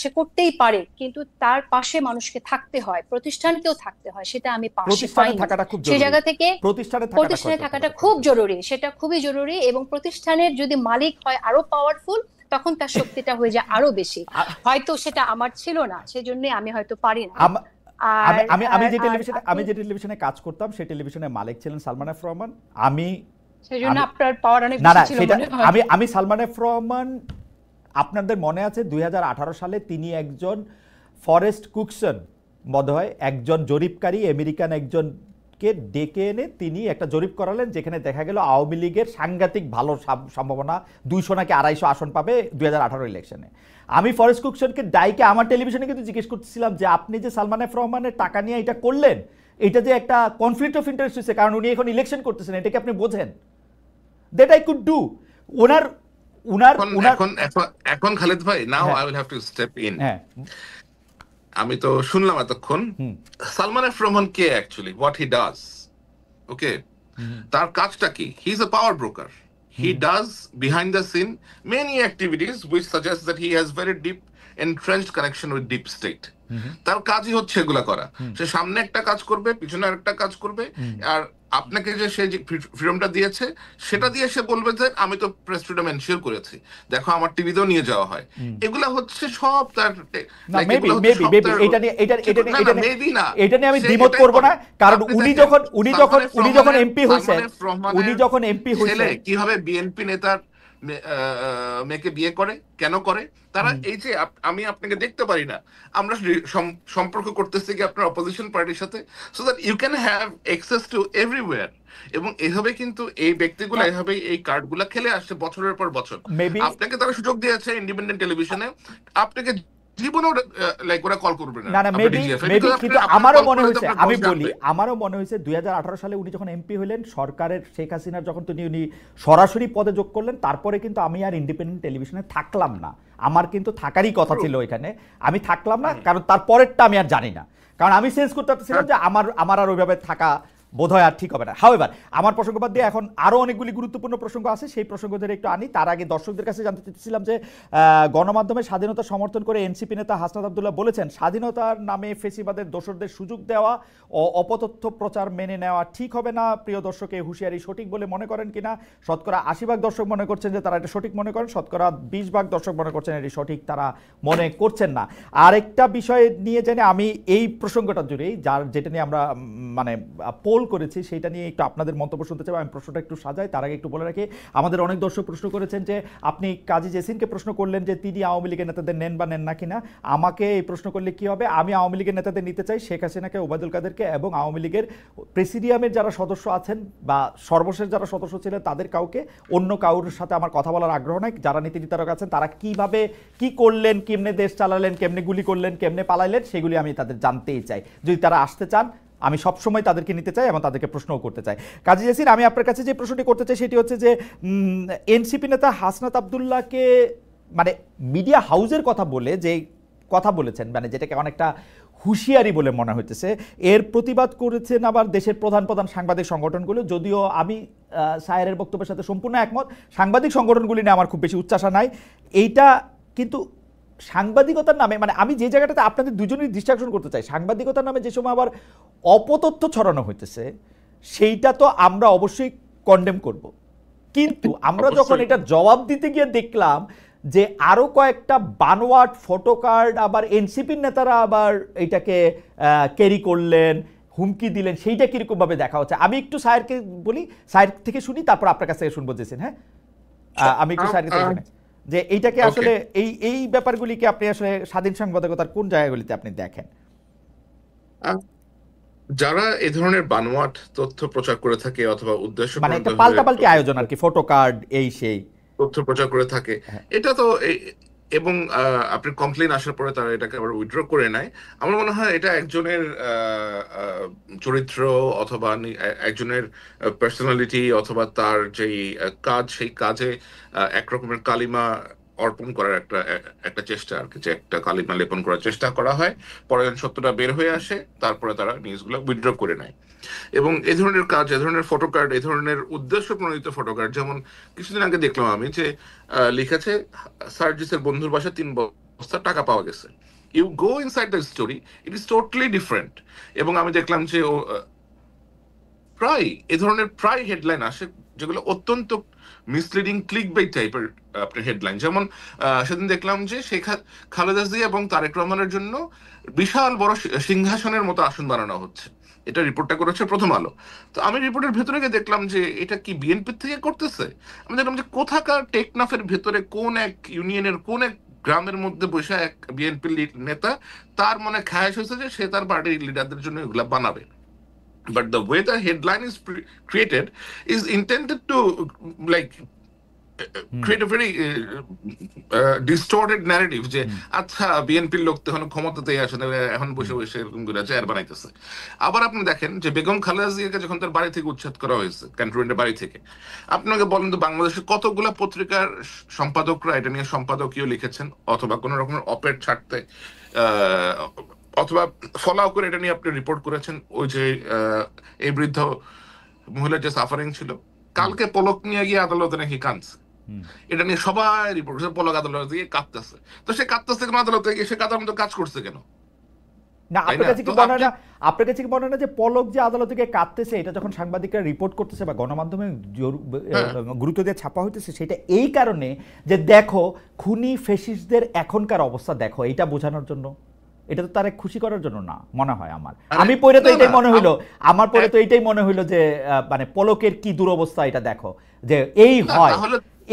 সে করতেই পারে, কিন্তু তার পাশে মানুষকে থাকতে হয়, প্রতিষ্ঠানকেও থাকতে হয়, সেটা আমি পাশে প্রতিষ্ঠানে পাইনি। থাকাটা খুব সেই জরুরি। জায়গা থেকে প্রতিষ্ঠানে প্রতিষ্ঠানে থাকাটা খুব জরুরি, সেটা খুবই জরুরি, এবং প্রতিষ্ঠানের যদি মালিক হয় আরো পাওয়ারফুল, তখন তার শক্তিটা হয়ে যায় আরো বেশি। হয়তো সেটা আমার ছিল না, সেজন্য আমি হয়তো পারি না। আর আমি যে টেলিভিশনে কাজ করতাম সেই টেলিভিশনের মালিক ছিলেন সালমান এফ রহমান। সেজন্য আপনার পাওয়ার অনেক না বেশি ছিল সেটা মনে হয়। আমি সালমান এফ রহমান, আপনাদের মনে আছে 2018 সালে তিনি একজন ফরেস্ট কুকসন বোধহয় একজন জরিপকারী আমেরিকান একজনকে ডেকে এনে তিনি একটা জরিপ করালেন, যেখানে দেখা গেল আওয়ামী লীগের সাংঘাতিক ভালো সম্ভাবনা, 200 নাকি 250 আসন পাবে 2018 ইলেকশনে। আমি ফরেস্ট কুকসনকে ডাইকে আমার টেলিভিশনে কিন্তু জিজ্ঞেস করতেছিলাম যে আপনি যে সালমান এফ রহমানের টাকা নিয়ে এটা করলেন, এটা যে একটা কনফ্লিক্ট অফ ইন্টারেস্ট হচ্ছে, কারণ উনি এখন ইলেকশন করতেছেন, এটাকে আপনি বোঝেন? That I could do. এখন খালেদ ভাই, now I will have to step in. আমি তো শুনলাম এতক্ষণ সালমান এফ রহমান কে actually, what he does. Okay, তার কাজটা কি? He is a power broker. He does behind the scene many activities which suggest that he has very deep entrenched connection with deep state. তার কাজই হচ্ছে এগুলা করা। সে সামনে একটা কাজ করবে, পিছনে আরেকটা কাজ করবে, আর আপনাকে যে সে ফ্রিডমটা দিয়েছে সেটা দিয়ে সে বলবে যে আমি তো প্রেস ফ্রিডম এনশিওর করেছি, দেখো আমার টিভিতেও নিয়ে যাওয়া হয়। এগুলা হচ্ছে সব তার এটা নিয়ে আমি দ্বিমত করব না, কারণ উনি যখন এমপি হয়েছেন কিভাবে বিএনপি নেতার মেয়েকে বিয়ে করে, কেন করে তারা, এই যে আমি আপনাকে দেখতে পারি না, আমরা সম্পর্ক করতেছি কি আপনার অপোজিশন পার্টির সাথে, so that you can have access to everywhere. এবং এভাবে কিন্তু এই ব্যক্তিগুলো এভাবে এই কার্ডগুলো খেলে আসছে বছরের পর বছর। আপনাকে তারা সুযোগ দিয়েছে ইন্ডিপেন্ডেন্ট টেলিভিশনে, আপনাকে জীবনেও লাইক ওরা কল করবে না। কিন্তু আমারও মনে হয়েছে 2018 সালে উনি যখন এমপি হলেন, সরকারের শেখ হাসিনার যখন উনি সরাসরি পদে যোগ করলেন, তারপরে কিন্তু আমি আর ইন্ডিপেন্ডেন্ট টেলিভিশনে থাকলাম না। আমার কিন্তু থাকারই কথা ছিল এখানে, আমি থাকলাম না, কারণ তারপরেরটা আমি আর জানি না, কারণ আমি সেন্স করতে পারছিলাম যে আমার আর ওইভাবে থাকা বোধহয় আর ঠিক হবে না। হাউএভার, আমার প্রসঙ্গ বাদ দিয়ে এখন আরও অনেকগুলি গুরুত্বপূর্ণ প্রসঙ্গ আছে, সেই প্রসঙ্গদের একটু আনি। তার আগে দর্শকদের কাছে জানতে চাইছিলাম যে গণমাধ্যমের স্বাধীনতা সমর্থন করে এনসিপি নেতা হাসনাত আব্দুল্লাহ বলেছেন, স্বাধীনতার নামে ফেসিবাদের দোসরদের সুযোগ দেওয়া ও অপতথ্য প্রচার মেনে নেওয়া ঠিক হবে না। প্রিয় দর্শক, এই হুঁশিয়ারি সঠিক বলে মনে করেন কিনা? শতকরা 80% দর্শক মনে করছেন যে তারা এটা সঠিক মনে করেন, শতকরা 20% দর্শক মনে করছেন এটি সঠিক তারা মনে করছেন না। আরেকটা বিষয় নিয়ে জেনে আমি এই প্রসঙ্গটা জুড়েই যেটা নিয়ে আমরা মানে পোল করেছি সেটা নিয়ে একটু আপনাদের মন্তব্য শুনতে চাই। আমি প্রশ্নটা একটু সাজাই, তার আগে একটু বলে রাখি, আমাদের অনেক দর্শক প্রশ্ন করেছেন যে আপনি কাজী জেসিনকে প্রশ্ন করলেন যে তিনি আওয়ামী লীগের নেতাদের নেন বা নেন না কিনা। আমাকে এই প্রশ্ন করলে কি হবে? আমি আওয়ামী লীগের নেতাদের নিতে চাই, শেখ হাসিনাকে, ওবায়দুল কাদেরকে এবং আওয়ামী লীগের প্রেসিডিয়ামের যারা সদস্য আছেন বা সর্বশেষ যারা সদস্য ছিলেন তাদের কাউকে, অন্য কারোর সাথে আমার কথা বলার আগ্রহ নাই। যারা নীতি নির্ধারক আছেন তারা কিভাবে কি করলেন, কেমনে দেশ চালালেন, কেমনে গুলি করলেন, কেমনে পালাইলেন, সেগুলি আমি তাদের জানতেই চাই। যদি তারা আসতে চান আমি সবসময় তাদেরকে নিতে চাই এবং তাদেরকে প্রশ্নও করতে চাই। কাজী জেসিন, আমি আপনার কাছে যে প্রশ্নটি করতে চাই সেটি হচ্ছে যে এনসিপি নেতা হাসনাত আব্দুল্লাহকে মানে মিডিয়া হাউসের কথা বলে যে কথা বলেছেন, মানে যেটাকে অনেকটা হুঁশিয়ারি বলে মনে হইতেছে, এর প্রতিবাদ করেছেন আবার দেশের প্রধান প্রধান সাংবাদিক সংগঠনগুলো। যদিও আমি সায়েরের বক্তব্যের সাথে সম্পূর্ণ একমত, সাংবাদিক সংগঠনগুলি নিয়ে আমার খুব বেশি উচ্চাসা নাই। এইটা কিন্তু সাংবাদিকতার নামে, মানে আমি যে জায়গাটাতে আপনাদের দুজনেরই দৃষ্টি আকর্ষণ করতে চাই, সাংবাদিকতার নামে যে সময় আবার অপতথ্য ছড়ানো হইতেছে সেইটা তো আমরা অবশ্যই কন্ডেম করব, কিন্তু আমরা যখন এটা জবাব দিতে গিয়ে দেখলাম যে আরো কয়েকটা বানোয়াট ফটো কার্ড আবার এনসিপির নেতারা আবার এটাকে ক্যারি করলেন, হুমকি দিলেন, সেইটা কিরকম ভাবে দেখা হচ্ছে। আমি একটু সায়েরকে বলি, সায়ের থেকে শুনি, তারপর আপনার কাছ থেকে শুনবো জেসিন। হ্যাঁ, আমি একটু সায়ের থেকে শুনি যে এইটাকে আসলে এই ব্যাপারগুলিকে আপনি আসলে স্বাধীন সাংবাদিকতার কোন জায়গাগুলিতে আপনি দেখেন? যারা এই ধরনের বানোয়াট তথ্য প্রচার করে থাকে অথবা উদ্দেশ্য মানে একটা পাল্টাপাল্টি আয়োজন আর কি, ফটো কার্ড এই সেই তথ্য প্রচার করে থাকে, এটা তো এবং আপনি কমপ্লেন আসার পরে তারা এটাকে আবার উইথড্র করে নেয়। আমার মনে হয় এটা একজনের চরিত্র অথবা একজনের পার্সোনালিটি অথবা তার যেই কাজ, সেই কাজে একরকমের কালিমা অর্পণ করার একটা একটা চেষ্টা আর কি, যে একটা কালিমা লেপন করার চেষ্টা করা হয়, পরে যখন সত্যটা বের হয়ে আসে তারপরে তারা নিউজগুলো উইথড্র করে নেয়। এবং এই ধরনের কাজ, এই ধরনের ফটোকার্ড, এই ধরনের উদ্দেশ্য প্রণোদিত ফটোকার্ড, যেমন কিছুদিন আগে দেখলাম আমি যে লিখেছে সার্জিসের বন্ধুর বাসায় 3 বস্তা টাকা পাওয়া গেছে। You go inside the story, it is totally different. এবং আমি দেখলাম যে প্রায় এ ধরনের প্রায় হেডলাইন আসে যেগুলো অত্যন্ত মিসলিডিং, ক্লিক বাইট টাইপের আপনার হেডলাইন। যেমন সেদিন দেখলাম যে খালেদা জিয়া এবং তারেক রহমানের জন্য বিশাল বড় সিংহাসনের মতো আসন বানানো হচ্ছে, এটা রিপোর্টটা করেছে প্রথম আলো। তো আমি রিপোর্টের ভেতরে গিয়ে দেখলাম যে এটা কি বিএনপি থেকে করতেছে। আমি দেখলাম যে কোথাকার টেকনাফের ভেতরে কোন এক ইউনিয়নের কোন এক গ্রামের মধ্যে বসে এক বিএনপি নেতা, তার মনে খায়াস হয়েছে যে সে তার পার্টির লিডারদের জন্য এগুলা বানাবে। But the way the headline is created is intended to like create a very distorted narrative যে আচ্ছা বিএনপির লোক তখন ক্ষমতাতেই আসে, এখন বসে বসে এরকম করে চেয়ার বানাইতেছে। আবার আপনি দেখেন যে বেগম খালেদা জিয়াকে যখন তার বাড়ি থেকে উচ্ছেদ করা হয়েছে, ক্যান্টনমেন্টের বাড়ি থেকে, আপনাকে বলেন তো বাংলাদেশের কতগুলা পত্রিকার সম্পাদকরা এটা নিয়ে সম্পাদকীয় লিখেছেন, অথবা কোন রকমের অপেড ছাড়তে অথবা ফলো করে এটা নিয়ে আপনি রিপোর্ট করেছেন। ওই যে এই বৃদ্ধ মহিলার যে সাফারিং ছিল, কালকে পলক নিয়ে গিয়ে আদালতে নাকি কাঁদছে, এটা নিয়ে সবাই রিপোর্ট করছে, পলক আদালতে গিয়ে কাঁদতেছে। তো সে কাঁদতেছে কেন আদালতে গিয়ে? সে কাঁদার মতো কাজ করছে কেন? না, আপনার কাছে কি মনে হয় না যে পলক যে আদালতে গিয়ে কাঁদতেছে, এটা যখন সাংবাদিকরা রিপোর্ট করতেছে বা গণমাধ্যমে গুরুত্ব দিয়ে ছাপা হইতেছে, সেটা এই কারণে যে দেখো খুনি ফ্যাসিস্টদের এখনকার অবস্থা দেখো, এইটা বোঝানোর জন্য? এটা তো তার খুশি করার জন্য না মনে হয় আমার। আমি পড়ে তো এটাই মনে হইলো, আমার পড়ে তো এইটাই মনে হইলো যে মানে পলকের কি দুরবস্থা এটা দেখো, যে এই হয়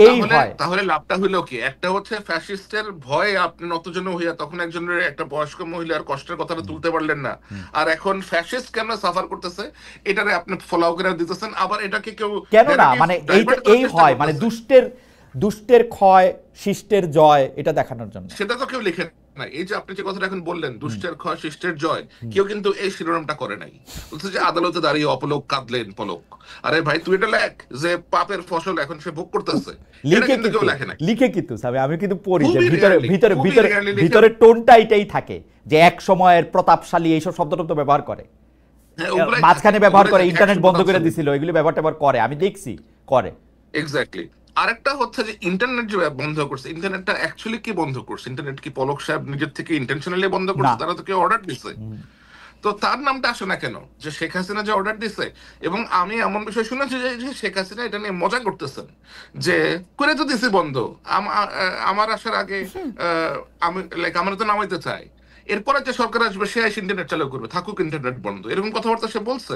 এই হয়। তাহলে লাভটা হইলো কি? একটা হচ্ছে ফ্যাসিস্টের ভয়ে আপনি নতজন হইয়া তখন একজনের একটা বয়স্ক মহিলার কষ্টের কথাটা তুলতে পারলেন না, আর এখন ফ্যাসিস্ট কেন সাফার করতেছে এটারে আপনি ফলো করে দিতেছেন। আবার এটাকে কেউ কেন না, মানে এই হয় মানে দুষ্টের ক্ষয় শিষ্টের জয়, এটা দেখানোর জন্য। সেটা তো কেউ লিখে না। এই যে আপনি যে কথাটা এখন বললেন, দুষ্টের ক্ষয় শিষ্টের জয়, কেউ কিন্তু এই শিরোনামটা করে নাই। বলছে যে আদালতে দাঁড়িয়ে অপলক কাঁদলেন পলক। আরে ভাই তুই এটা লেখ যে পাপের ফসল এখন সে ভোগ করতেছে, এটা কিন্তু কেউ লেখে না। লিখে কিন্তু আমি কিন্তু পড়ি যে ভিতরে টোনটা এটাই থাকে যে এক সময়ের প্রতাপশালী এইসব শব্দটা তো ব্যবহার করে, মাঝখানে ব্যবহার করে, ইন্টারনেট বন্ধ করে দিছিল, এগুলি ব্যবহার করে, আমি দেখছি করে। এক্স্যাক্টলি। আরেকটা হচ্ছে যে ইন্টারনেট যে বন্ধ করছে, ইন্টারনেটটা অ্যাকচুয়ালি কি বন্ধ করছে? ইন্টারনেট কি পলক সাহেব নিজের থেকে ইন্টেনশনালি বন্ধ করছে? তারা তো কেউ অর্ডার দিছে। তো তার নামটা আসে না কেন? যে শেখ হাসিনা যে অর্ডার দিছে। এবং আমি এমন বিষয় শুনেছি যে শেখ হাসিনা এটা নিয়ে মজা করতেছেন যে করে তো দিছে বন্ধ, আমার আসার আগে আমি আমার তো নামাইতে চাই, এরপরে যে সরকার আসবে সে ইন্টারনেট চালু করবে, থাকুক ইন্টারনেট বন্ধ, এরকম কথাবার্তা সে বলছে,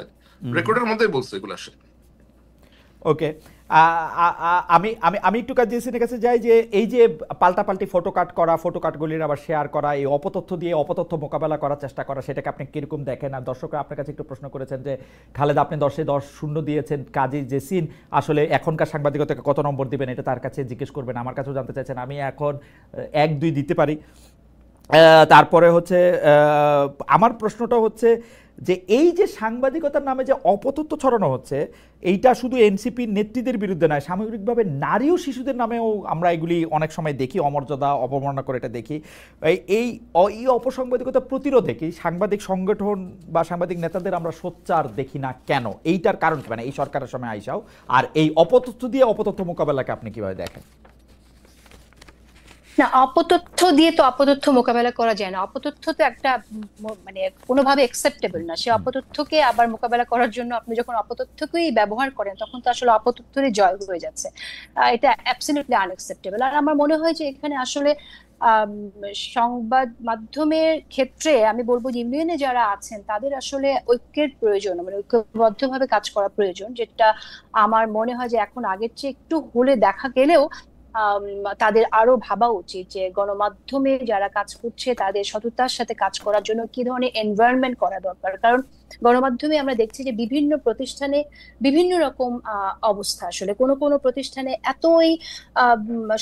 রেকর্ডের মধ্যেই বলছে এগুলো। সে ওকে, আমি আমি আমি একটু কাজিয়াসিনের কাছে যাই যে এই যে পাল্টাপাল্টি ফটোকার্টগুলির আবার শেয়ার করা, এই অপতথ্য দিয়ে অপতথ্য মোকাবেলা করার চেষ্টা করা, সেটাকে আপনি কিরকম দেখেন? আর দর্শকরা আপনার কাছে একটু প্রশ্ন করেছেন যে খালেদা আপনি 10-10 দিয়েছেন, কাজী জেসিন আসলে এখনকার সাংবাদিকতাকে কত নম্বর দিবেন এটা তার কাছে জিজ্ঞেস করবেন, আমার কাছেও জানতে চাইছেন। আমি এখন 1-2 দিতে পারি। তারপরে হচ্ছে আমার প্রশ্নটা হচ্ছে যে এই যে সাংবাদিকতার নামে যে অপতথ্য ছড়ানো হচ্ছে, এইটা শুধু এনসিপির নেত্রীদের বিরুদ্ধে নয়, সামগ্রিকভাবে নারী ও শিশুদের নামেও আমরা এগুলি অনেক সময় দেখি, অমর্যাদা অবমাননা করে এটা দেখি। এই অপসাংবাদিকতা প্রতিরোধে কি সাংবাদিক সংগঠন বা সাংবাদিক নেতাদের আমরা সোচ্চার দেখি না কেন? এইটার কারণ কি? মানে এই সরকারের সময় আইসাও আর এই অপতথ্য দিয়ে অপতথ্য মোকাবেলাকে আপনি কিভাবে দেখেন? না, অপতথ্য দিয়ে তো অপতথ্য মোকাবেলা করা যায় না। অপতথ্য তো একটা মানে কোনোভাবে অ্যাকসেপ্টেবল না। সে অপতথ্যকে আবার মোকাবেলা করার জন্য আপনি যখন অপতথ্যকেই ব্যবহার করেন, তখন তো আসলে অপতথ্যেরই জয় হয়ে যাচ্ছে। এটা অ্যাবসলিউটলি আনঅ্যাকসেপ্টেবল। আর আমার মনে হয় যে এখানে আসলে সংবাদ মাধ্যমের ক্ষেত্রে আমি বলবো যে ইউনিয়নে যারা আছেন তাদের আসলে ঐক্যের প্রয়োজন, মানে ঐক্যবদ্ধভাবে কাজ করা প্রয়োজন, যেটা আমার মনে হয় যে এখন আগের চেয়ে একটু হলে দেখা গেলেও তাদের আরো ভাবা উচিত যে গণমাধ্যমে যারা কাজ করছে তাদের সততার সাথে কাজ করার জন্য কি ধরনের এনভায়রনমেন্ট করা দরকার। কারণ গণমাধ্যমে আমরা দেখছি যে বিভিন্ন প্রতিষ্ঠানে বিভিন্ন রকম অবস্থা। আসলে কোনো কোনো প্রতিষ্ঠানে এতই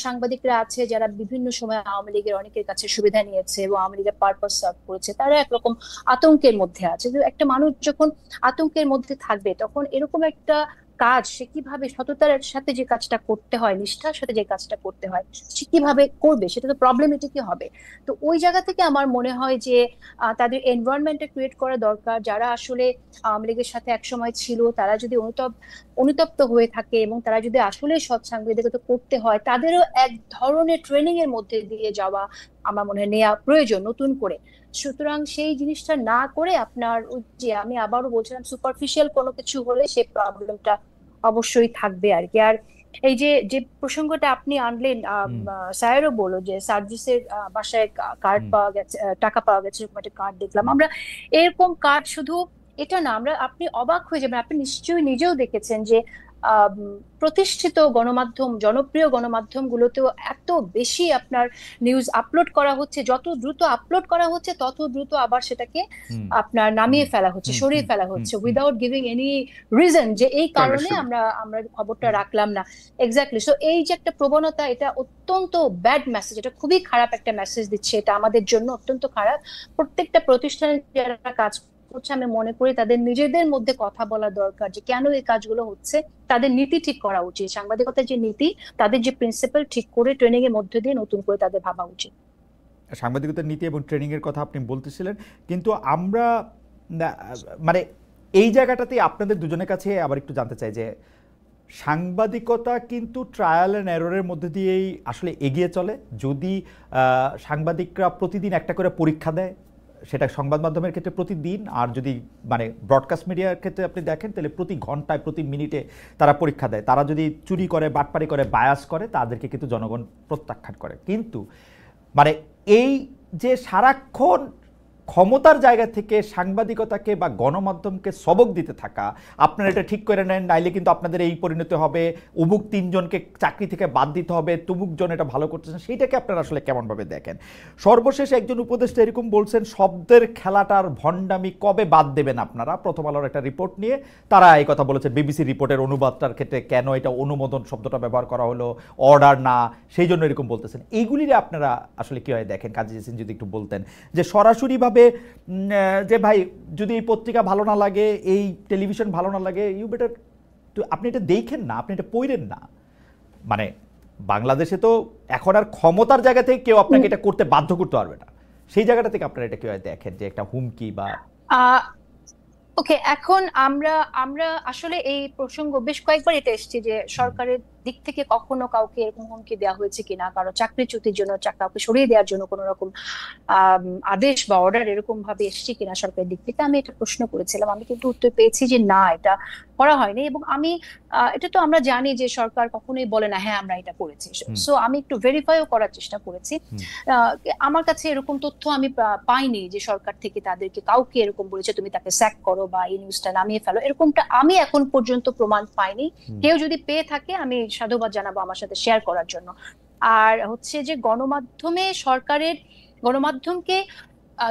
সাংবাদিকরা আছে যারা বিভিন্ন সময় আওয়ামী লীগের অনেকের কাছে সুবিধা নিয়েছে এবং আওয়ামী লীগের পারপাস সার্ভ করেছে, তারা একরকম আতঙ্কের মধ্যে আছে। তো একটা মানুষ যখন আতঙ্কের মধ্যে থাকবে তখন এরকম একটা কাজ সে কিভাবে সততার সাথে যে কাজটা করতে হয়, নিষ্ঠার সাথে যে কাজটা করতে হয়, সে কিভাবে করবে, সেটা তো প্রবলেমেটিকই হবে। তো ওই জায়গা থেকে আমার মনে হয় যে তাদের এনভায়রনমেন্টটা ক্রিয়েট করা দরকার। যারা আসলে আওয়ামী লীগের সাথে একসময় ছিল তারা যদি অনুতপ্ত হয়ে থাকে এবং তারা যদি আসলে সৎ সাংবাদিকতা করতে হয়, তাদেরও এক ধরনের ট্রেনিং এর মধ্যে দিয়ে যাওয়া আমার মনে হয় নেওয়া প্রয়োজন নতুন করে। সুতরাং সেই জিনিসটা না করে আপনার ওই যে আমি আবারও বলছিলাম সুপারফিশিয়াল কোনো কিছু হলে সেই প্রবলেমটা অবশ্যই থাকবে আর কি। আর এই যে যে প্রসঙ্গটা আপনি আনলেন, স্যারও বললো যে সার্জিসের বাসায় কার্ড পাওয়া গেছে, টাকা পাওয়া গেছে, এরকম একটা কার্ড দেখলাম আমরা। এরকম কার্ড শুধু এটা না, আপনি অবাক হয়ে যাবেন, আপনি নিশ্চয়ই নিজেও দেখেছেন যে প্রতিষ্ঠিত গণমাধ্যম, জনপ্রিয় গণমাধ্যম গুলোতেও এত বেশি আপনার নিউজ আপলোড করা হচ্ছে, যত দ্রুত আপলোড করা হচ্ছে তত দ্রুত আবার সেটাকে আপনার নামিয়ে ফেলা হচ্ছে, সরিয়ে ফেলা হচ্ছে উইদাউট গিভিং এনি রিজন যে এই কারণে আমরা খবরটা রাখলাম না। এক্স্যাক্টলি। সো এই যে একটা প্রবণতা, এটা অত্যন্ত ব্যাড মেসেজ, এটা খুবই খারাপ একটা মেসেজ দিচ্ছে, এটা আমাদের জন্য অত্যন্ত খারাপ। প্রত্যেকটা প্রতিষ্ঠানে যারা কাজ করছে আমি মনে করি তাদের নিজেদের মধ্যে কথা বলা দরকার যে কেন এই কাজগুলো হচ্ছে, তাদের নীতি ঠিক করা উচিত, সাংবাদিকতার যে নীতি, তাদের যে প্রিন্সিপাল ঠিক করে ট্রেনিং এর মধ্যে দিয়ে নতুন করে তাদের ভাবা উচিত। সাংবাদিকতার নীতি এবং ট্রেনিং এর কথা আপনি বলতেছিলেন, কিন্তু আমরা মানে এই জায়গাটাতে আপনাদের দুজনের কাছে আবার একটু জানতে চাই যে সাংবাদিকতা কিন্তু ট্রায়াল অ্যান্ড এররের মধ্যে দিয়েই আসলে এগিয়ে চলে। যদি সাংবাদিকরা প্রতিদিন একটা করে পরীক্ষা দেয়, সেটা সংবাদ মাধ্যমের ক্ষেত্রে প্রতিদিন, আর যদি মানে ব্রডকাস্ট মিডিয়ার ক্ষেত্রে আপনি দেখেন তাহলে প্রতি ঘন্টায় প্রতি মিনিটে তারা পরীক্ষা দেয়। তারা যদি চুরি করে, বাটপারি করে, বায়াস করে, তাদেরকে কিন্তু জনগণ প্রত্যাখ্যান করে। কিন্তু মানে এই যে সারাক্ষণ ক্ষমতার জায়গা থেকে সাংবাদিকতাকে বা গণমাধ্যমকে সবক দিতে থাকা, আপনারা এটা ঠিক করে নেন নাইলে কিন্তু আপনাদের এই পরিণতি হবে, অমুক 3 জনকে চাকরি থেকে বাদ দিতে হবে, তুমুক জন এটা ভালো করতেছেন, সেইটাকে আপনারা আসলে কেমনভাবে দেখেন? সর্বশেষ একজন উপদেষ্টা এরকম বলছেন, শব্দের খেলাটার ভণ্ডামি কবে বাদ দেবেন আপনারা? প্রথম আলোর একটা রিপোর্ট নিয়ে তারা এই কথা বলেছে, বিবিসি রিপোর্টের অনুবাদটার ক্ষেত্রে কেন এটা অনুমোদন শব্দটা ব্যবহার করা হলো, অর্ডার না, সেই জন্য এরকম বলতেছেন। এইগুলিরে আপনারা আসলে কীভাবে দেখেন? কাজী জসিম যদি একটু বলতেন যে সরাসরিভাবে যে ভাই যদি এই পত্রিকা ভালো না লাগে, এই টেলিভিশন ভালো না লাগে, ইউ বেটার আপনি এটা দেখেন না, আপনি এটা পড়েন না। মানে বাংলাদেশে তো এখন আর ক্ষমতার জায়গা থেকে কেউ আপনাকে এটা করতে বাধ্য করতে পারবে না। সেই জায়গাটা থেকে আপনারা এটা কিভাবে দেখেন যে একটা হুমকি বা ওকে, এখন আমরা আমরা আসলে এই প্রসঙ্গ বেশ কয়েকবার এটা এসেছে যে সরকারের দিক থেকে কখনো কাউকে এরকম হুমকি দেওয়া হয়েছে কিনা, কারো চাকরিচ্যুতির জন্য, কাউকে সরিয়ে দেওয়ার জন্য কোনো রকম আদেশ বা অর্ডার এরকম ভাবে এসছে কিনা সরকারের দিক থেকে, আমি এটা প্রশ্ন করেছিলাম। আমি কিন্তু উত্তর পেয়েছি যে না, এটা করা হয়নি। এবং আমি এটা তো আমরা জানি যে সরকার কখনোই বলে না হ্যাঁ আমরা এটা করেছি। সো আমি একটু ভেরিফাইও করার চেষ্টা করেছি। আমার কাছে এরকম তথ্য আমি পাইনি যে সরকার থেকে তাদেরকে কাউকে এরকম বলেছে তুমি তাকে স্যাক করো বা এই নিউজটা নামিয়ে ফেলো, এরকমটা আমি এখন পর্যন্ত প্রমাণ পাইনি। কেউ যদি পেয়ে থাকে আমি সাধুবাদ জানাবো আমার সাথে শেয়ার করার জন্য। আর হচ্ছে যে গণমাধ্যমে সরকারের, গণমাধ্যমকে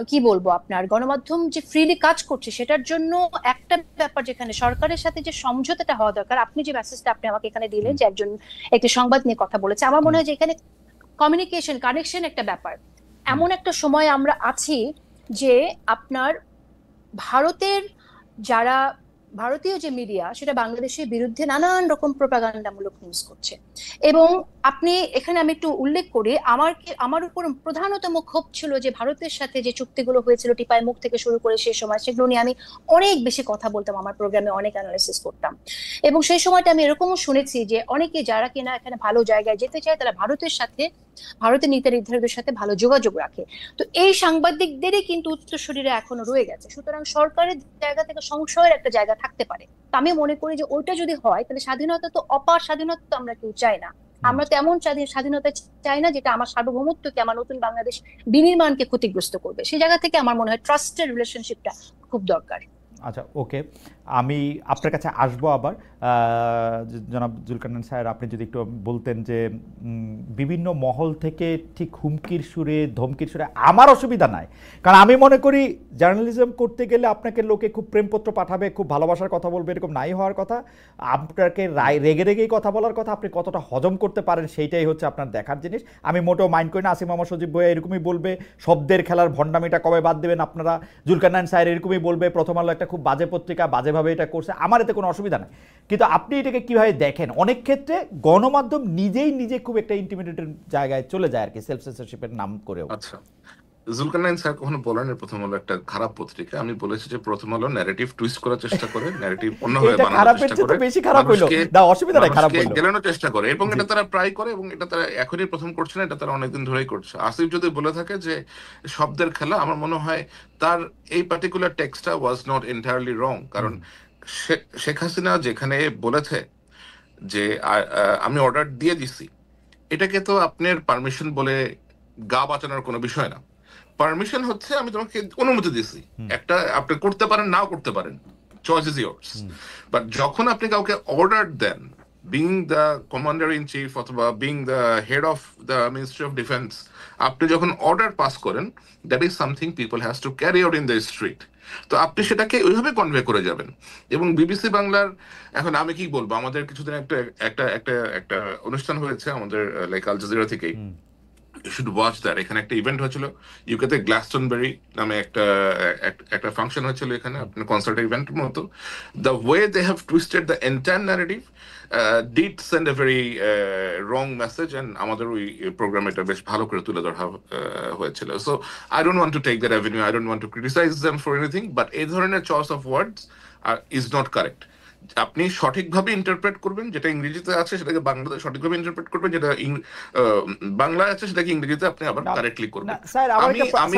কি বলবো, আপনার গণমাধ্যম যে ফ্রিলি কাজ করছে সেটার জন্য একটা ব্যাপার, যেখানে সরকারের সাথে যে সমঝোতাটা হওয়া দরকার। আপনি যে মেসেজটা আপনি আমাকে এখানে দিলেন যে একজন একটি সংবাদ নিয়ে কথা বলেছে, আমার মনে হয় যে এখানে কমিউনিকেশন, কানেকশন একটা ব্যাপার। এমন একটা সময় আমরা আছি যে আপনার ভারতের যারা ভারতীয় যে মিডিয়া সেটা বাংলাদেশের বিরুদ্ধে নানান রকম প্রোপাগান্ডামূলক নিউজ করছে। এবং আপনি এখানে আমি একটু উল্লেখ করি, আমার উপর প্রধানতম ক্ষোভ ছিল যে ভারতের সাথে যে চুক্তিগুলো হয়েছিল টিপাই মুখ থেকে শুরু করে সেই সময়, সেগুলো নিয়ে আমি অনেক বেশি কথা বলতাম, আমার প্রোগ্রামে অনেক অ্যানালাইসিস করতাম। এবং সেই সময়টা আমি এরকমও শুনেছি যে অনেকে যারা কিনা এখানে ভালো জায়গায় যেতে চায় তারা ভারতের সাথে, ভারতের নীতি নির্ধারকদের সাথে ভালো যোগাযোগ রাখে। তো এই সাংবাদিকদেরই কিন্তু উত্তরসূরিরা এখনো রয়ে গেছে। সুতরাং সরকারের জায়গা থেকে সংশয়ের একটা জায়গা থাকতে পারে। আমি মনে করি যে ওইটা যদি হয় তাহলে স্বাধীনতা তো, অপার স্বাধীনতা তো আমরা কেউ চাই না। আমরা তো এমন স্বাধীনতা চাই না যেটা আমার সার্বভৌমত্বকে, আমার নতুন বাংলাদেশ বিনির্মাণকে ক্ষতিগ্রস্ত করবে। সেই জায়গা থেকে আমার মনে হয় ট্রাস্টের রিলেশনশিপটা খুব দরকার। আচ্ছা, ওকে। আমি আপনার কাছে আসবো আবার। জনাব জুলকারনাইন স্যার, আপনি যদি একটু বলতেন যে বিভিন্ন মহল থেকে ঠিক হুমকির সুরে ধমকির সুরে, আমার অসুবিধা নাই, কারণ আমি মনে করি জার্নালিজম করতে গেলে আপনাকে লোকে খুব প্রেমপত্র পাঠাবে, খুব ভালোবাসার কথা বলবে, এরকম নাই হওয়ার কথা। আপনাকে রেগে রেগেই কথা বলার কথা, আপনি কতটা হজম করতে পারেন সেইটাই হচ্ছে আপনার দেখার জিনিস। আমি মোটেও মাইন্ড করি না। আসিফ মাহমুদ সজীব ভাই এরকমই বলবে, শব্দের খেলার ভণ্ডামিটা কবে বাদ দেবেন আপনারা। জুলকারনাইন স্যার এরকমই বলবে, প্রথম আলো একটা খুব বাজে পত্রিকা, বাজেভাবে এটা করছে, আমার এতে কোনো অসুবিধা নাই। কিন্তু আপনি এটাকে কিভাবে দেখেন? অনেক ক্ষেত্রে গণমাধ্যম নিজে খুব একটা ইন্টিমিডেটেড জায়গায় চলে যায় আর কি, সেলফ সেন্সরশিপের নাম করেও। আচ্ছা, জুলকারনাইন স্যার কখনো বলেন প্রথম আলো একটা খারাপ পত্রিকা। আমি বলেছি যে প্রথম আলো ন্যারেটিভ টুইস্ট করার চেষ্টা করে, ন্যারেটিভ অন্যভাবে এটা বানানোর খারাপের চেষ্টা চেয়ে তো করে, বেশি খারাপ হইলো, না অসুবিধা নাই, খারাপ মানুষকে হইলো। গেলানোর চেষ্টা করে, এবং জি। এটা তারা প্রায় করে, এবং এটা তারা এখনই প্রথম করছে না, এটা তারা অনেকদিন ধরেই করছে। আসিফ যদি বলে থাকে যে শব্দের খেলা, আমার মনে হয় তার এই পার্টিকুলার টেক্সটটা ওয়াজ নট এন্টায়ারলি রং। কারণ শেখ হাসিনা যেখানে বলেছে যে আমি অর্ডার দিয়ে দিছি, এটাকে তো আপনার পারমিশন বলে গা বাঁচানোর কোনো বিষয় না। পারমিশন হচ্ছে আমি তোমাকে অনুমতি দিছি, একটা আপনি করতে পারেন নাও করতে পারেন, চয়েস ইজ ইয়ার্স। বাট যখন আপনি কাউকে অর্ডার দেন, being the commander in chief অথবা being the head of the ministry of defence, আপনি যখন অর্ডার পাস করেন, that is something people has to carry out in the street. তো আপনি সেটাকে ওইভাবে কনভে করে যাবেন। এবং বিবিসি বাংলার, এখন আমি কি বলবো, আমাদের কিছুদিন একটা একটা একটা একটা অনুষ্ঠান হয়েছে আমাদের লাইক আল জাজিরা থেকেই, you should watch that. এখানে একটা ইভেন্ট হয়েছিল ইউকেতে, গ্লাসটনবেরি নামে একটা ফাংশন হয়েছিল এখানে, আপনার কনসার্ট ইভেন্টের মতো। The way they have twisted the entire narrative did send a very wrong message, and আমাদের ওই প্রোগ্রামে এটা বেশ ভালো করে তুলে ধরা হয়েছিল। So I don't want to take that avenue, I don't want to criticize them for anything, but এই ধরনের choice of words is not correct. আপনি সঠিকভাবে ইন্টারপ্রেট করবেন, যেটা ইংরেজিতে আছে সেটাকে বাংলাতে সঠিকভাবে ইন্টারপ্রেট করবেন, যেটা বাংলায় আছে সেটাকে ইংরেজিতে আপনি আবার কারেক্টলি করবেন। স্যার আমি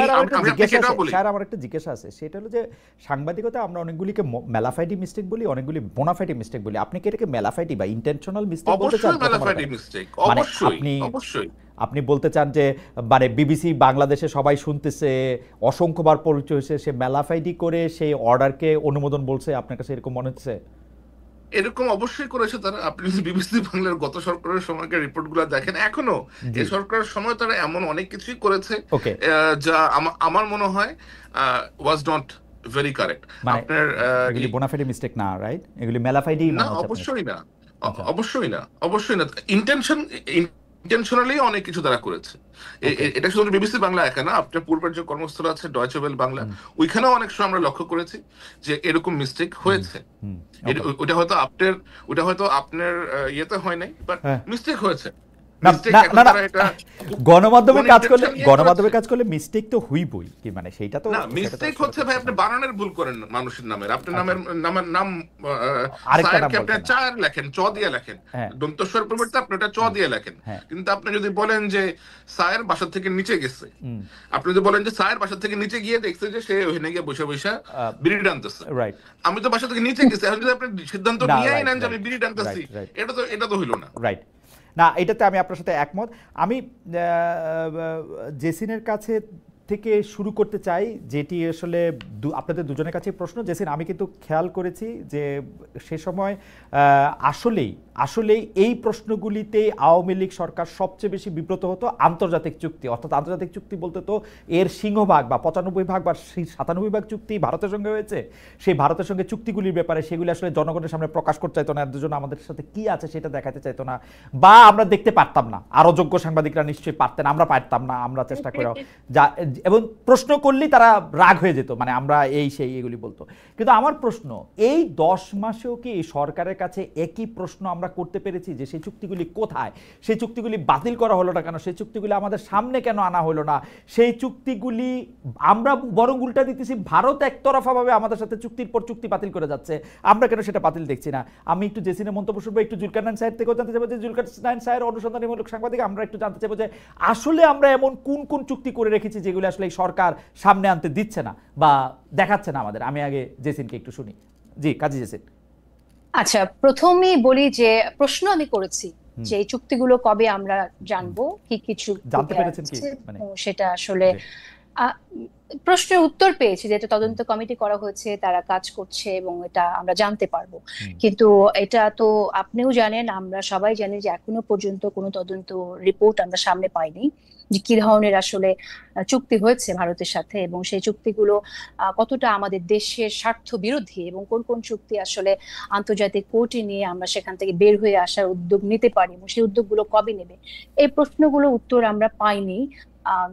আমার একটা জিজ্ঞাসা আছে, সেটা হলো যে সাংবাদিকতা আমরা অনেকগুলিকে মেলাফাইডি মিস্টেক বলি, অনেকগুলি বোনাফাইডি মিস্টেক বলি। আপনি কি এটাকে মেলাফাইডি বা ইন্টেনশনাল মিস্টেক বলতে চান? মেলাফাইডি মিস্টেক অবশ্যই আপনি বলতে চান যে মানে বিবিসি বাংলাদেশে সবাই শুনতেছে, অসংখ্যবার পরিচয় হয়েছে, সে মেলাফাইডি করে সেই অর্ডারকে অনুমোদন বলছে, আপনার কাছে এরকম মনে হচ্ছে? এরকম অবশ্যই করেছে তারা। আপনি যদি বিবিসি বাংলার গত সরকারের সময়কার রিপোর্ট গুলা দেখেন, এখনো এই সরকারের সময় তারা এমন অনেক কিছুই করেছে যা আমার মনে হয় ওয়াজ নট ভেরি কারেক্ট। আপনার এগুলি বোনাফাইডি মিস্টেক না, রাইট? এগুলি মেলাফাইডি না, অবশ্যই না, অবশ্যই না। ইন্টেনশনালি অনেক কিছু তারা করেছে। এটা শুধু বিবিসি বাংলা একা না, আপনার পূর্বের যে কর্মস্থল আছে ডয়চে ওয়েল বাংলা, ওইখানেও অনেক সময় আমরা লক্ষ্য করেছি যে এরকম মিস্টেক হয়েছে। ওটা হয়তো আপনার ইয়েতে হয় নাই, বাট মিস্টেক হয়েছে। গণমাধ্যমে কাজ করলে মিস্টেক তো হইবই, কি মানে সেইটা তো না, মিস্টেক হচ্ছে ভাই আপনি বানানের ভুল করেন মানুষের নামের, আপনার নামের নাম আপনি চার লেখেন, চ দিয়ে লেখেন, দন্তস্বর পরিবর্তে আপনি ওটা চ দিয়ে লেখেন। কিন্তু আপনি যদি বলেন যে সায়ের বাসা থেকে নিচে গেছে, আপনি যদি বলেন যে সায়ের বাসা থেকে নিচে গিয়ে দেখছে যে সে ওখানে গিয়ে বসে বসে বিড়ি টানতেছে, আমি তো বাসা থেকে নিচে গেছি, এখন যদি আপনি সিদ্ধান্ত নিয়েই নেন যে আমি বিড়ি টানতেছি, এটা তো হইল না, রাইট? না, এটাতে আমি আপনার সাথে একমত। আমি জেসিনের কাছে থেকে শুরু করতে চাই, যেটি আসলে আপনাদের দুজনের কাছে প্রশ্ন। জেসিন, আমি কিন্তু খেয়াল করেছি যে সে সময় আসলেই এই প্রশ্নগুলিতে আওয়ামী লীগ সরকার সবচেয়ে বেশি বিব্রত হতো। আন্তর্জাতিক চুক্তি, অর্থাৎ আন্তর্জাতিক চুক্তি বলতে তো এর সিংহভাগ বা 95% বা 97% চুক্তি ভারতের সঙ্গে হয়েছে। সেই ভারতের সঙ্গে চুক্তিগুলির ব্যাপারে সেগুলি আসলে জনগণের সামনে প্রকাশ করতে চাইতো না, এর জন্য আমাদের সাথে কি আছে সেটা দেখাতে চাইতো না, বা আমরা দেখতে পারতাম না। আরও যোগ্য সাংবাদিকরা নিশ্চয়ই পারতেন, আমরা পারতাম না, আমরা চেষ্টা করে যা, এবং প্রশ্ন করলেই তারা রাগ হয়ে যেত, মানে আমরা এই সেই এগুলি বলতো। কিন্তু আমার প্রশ্ন, এই 10 মাসেও কি এই সরকারের কাছে একই প্রশ্ন আমরা করতে পেরেছি যে সেই চুক্তিগুলি কোথায়, সেই চুক্তিগুলি বাতিল করা হলো না কেন, সেই চুক্তিগুলি আমাদের সামনে কেন আনা হলো না? সেই চুক্তিগুলি আমরা বরং উল্টা দিতেছি, ভারত একতরফাভাবে আমাদের সাথে চুক্তির পর চুক্তি বাতিল করে যাচ্ছে, আমরা কেন সেটা বাতিল দেখছি না? আমি একটু জেসিনের মন্তব্য শুনবো, একটু জুলকারনাইন সাহেব থেকেও জানতে চাইবো যে জুলকারনাইন সাহেব অনুসন্ধানীমূলক সাংবাদিক, আমরা একটু জানতে চাইবো যে আসলে আমরা এমন কোন কোন চুক্তি করে রেখেছি যেগুলো আসলে সরকার সামনে আনতে দিচ্ছে না বা দেখাচ্ছে না আমাদের। আমি আগে জেসিনকে একটু শুনি। জি, কাজী জেসিন। আচ্ছা, প্রথমেই বলি যে প্রশ্ন আমি করেছি যে এই চুক্তিগুলো কবে আমরা জানবো, কি কিছু জানতে পেরেছেন কি, মানে সেটা আসলে আহ, প্রশ্নের উত্তর পেয়েছি, যে এটা তদন্ত কমিটি করা হয়েছে, তারা কাজ করছে এবং এটা আমরা জানতে পারবো। কিন্তু এটা তো আপনিও জানেন, আমরা সবাই জানি যে এখনো পর্যন্ত কোনো তদন্ত রিপোর্ট আমরা সামনে পাইনি যে কি ধরনের আসলে চুক্তি হয়েছে ভারতের সাথে, এবং সেই চুক্তিগুলো কতটা আমাদের দেশের স্বার্থ বিরোধী, এবং কোন কোন চুক্তি আসলে আন্তর্জাতিক কোর্টে নিয়ে আমরা সেখান থেকে বের হয়ে আসার উদ্যোগ নিতে পারি, এবং সেই উদ্যোগগুলো কবে নেবে। এই প্রশ্নগুলো উত্তর আমরা পাইনি।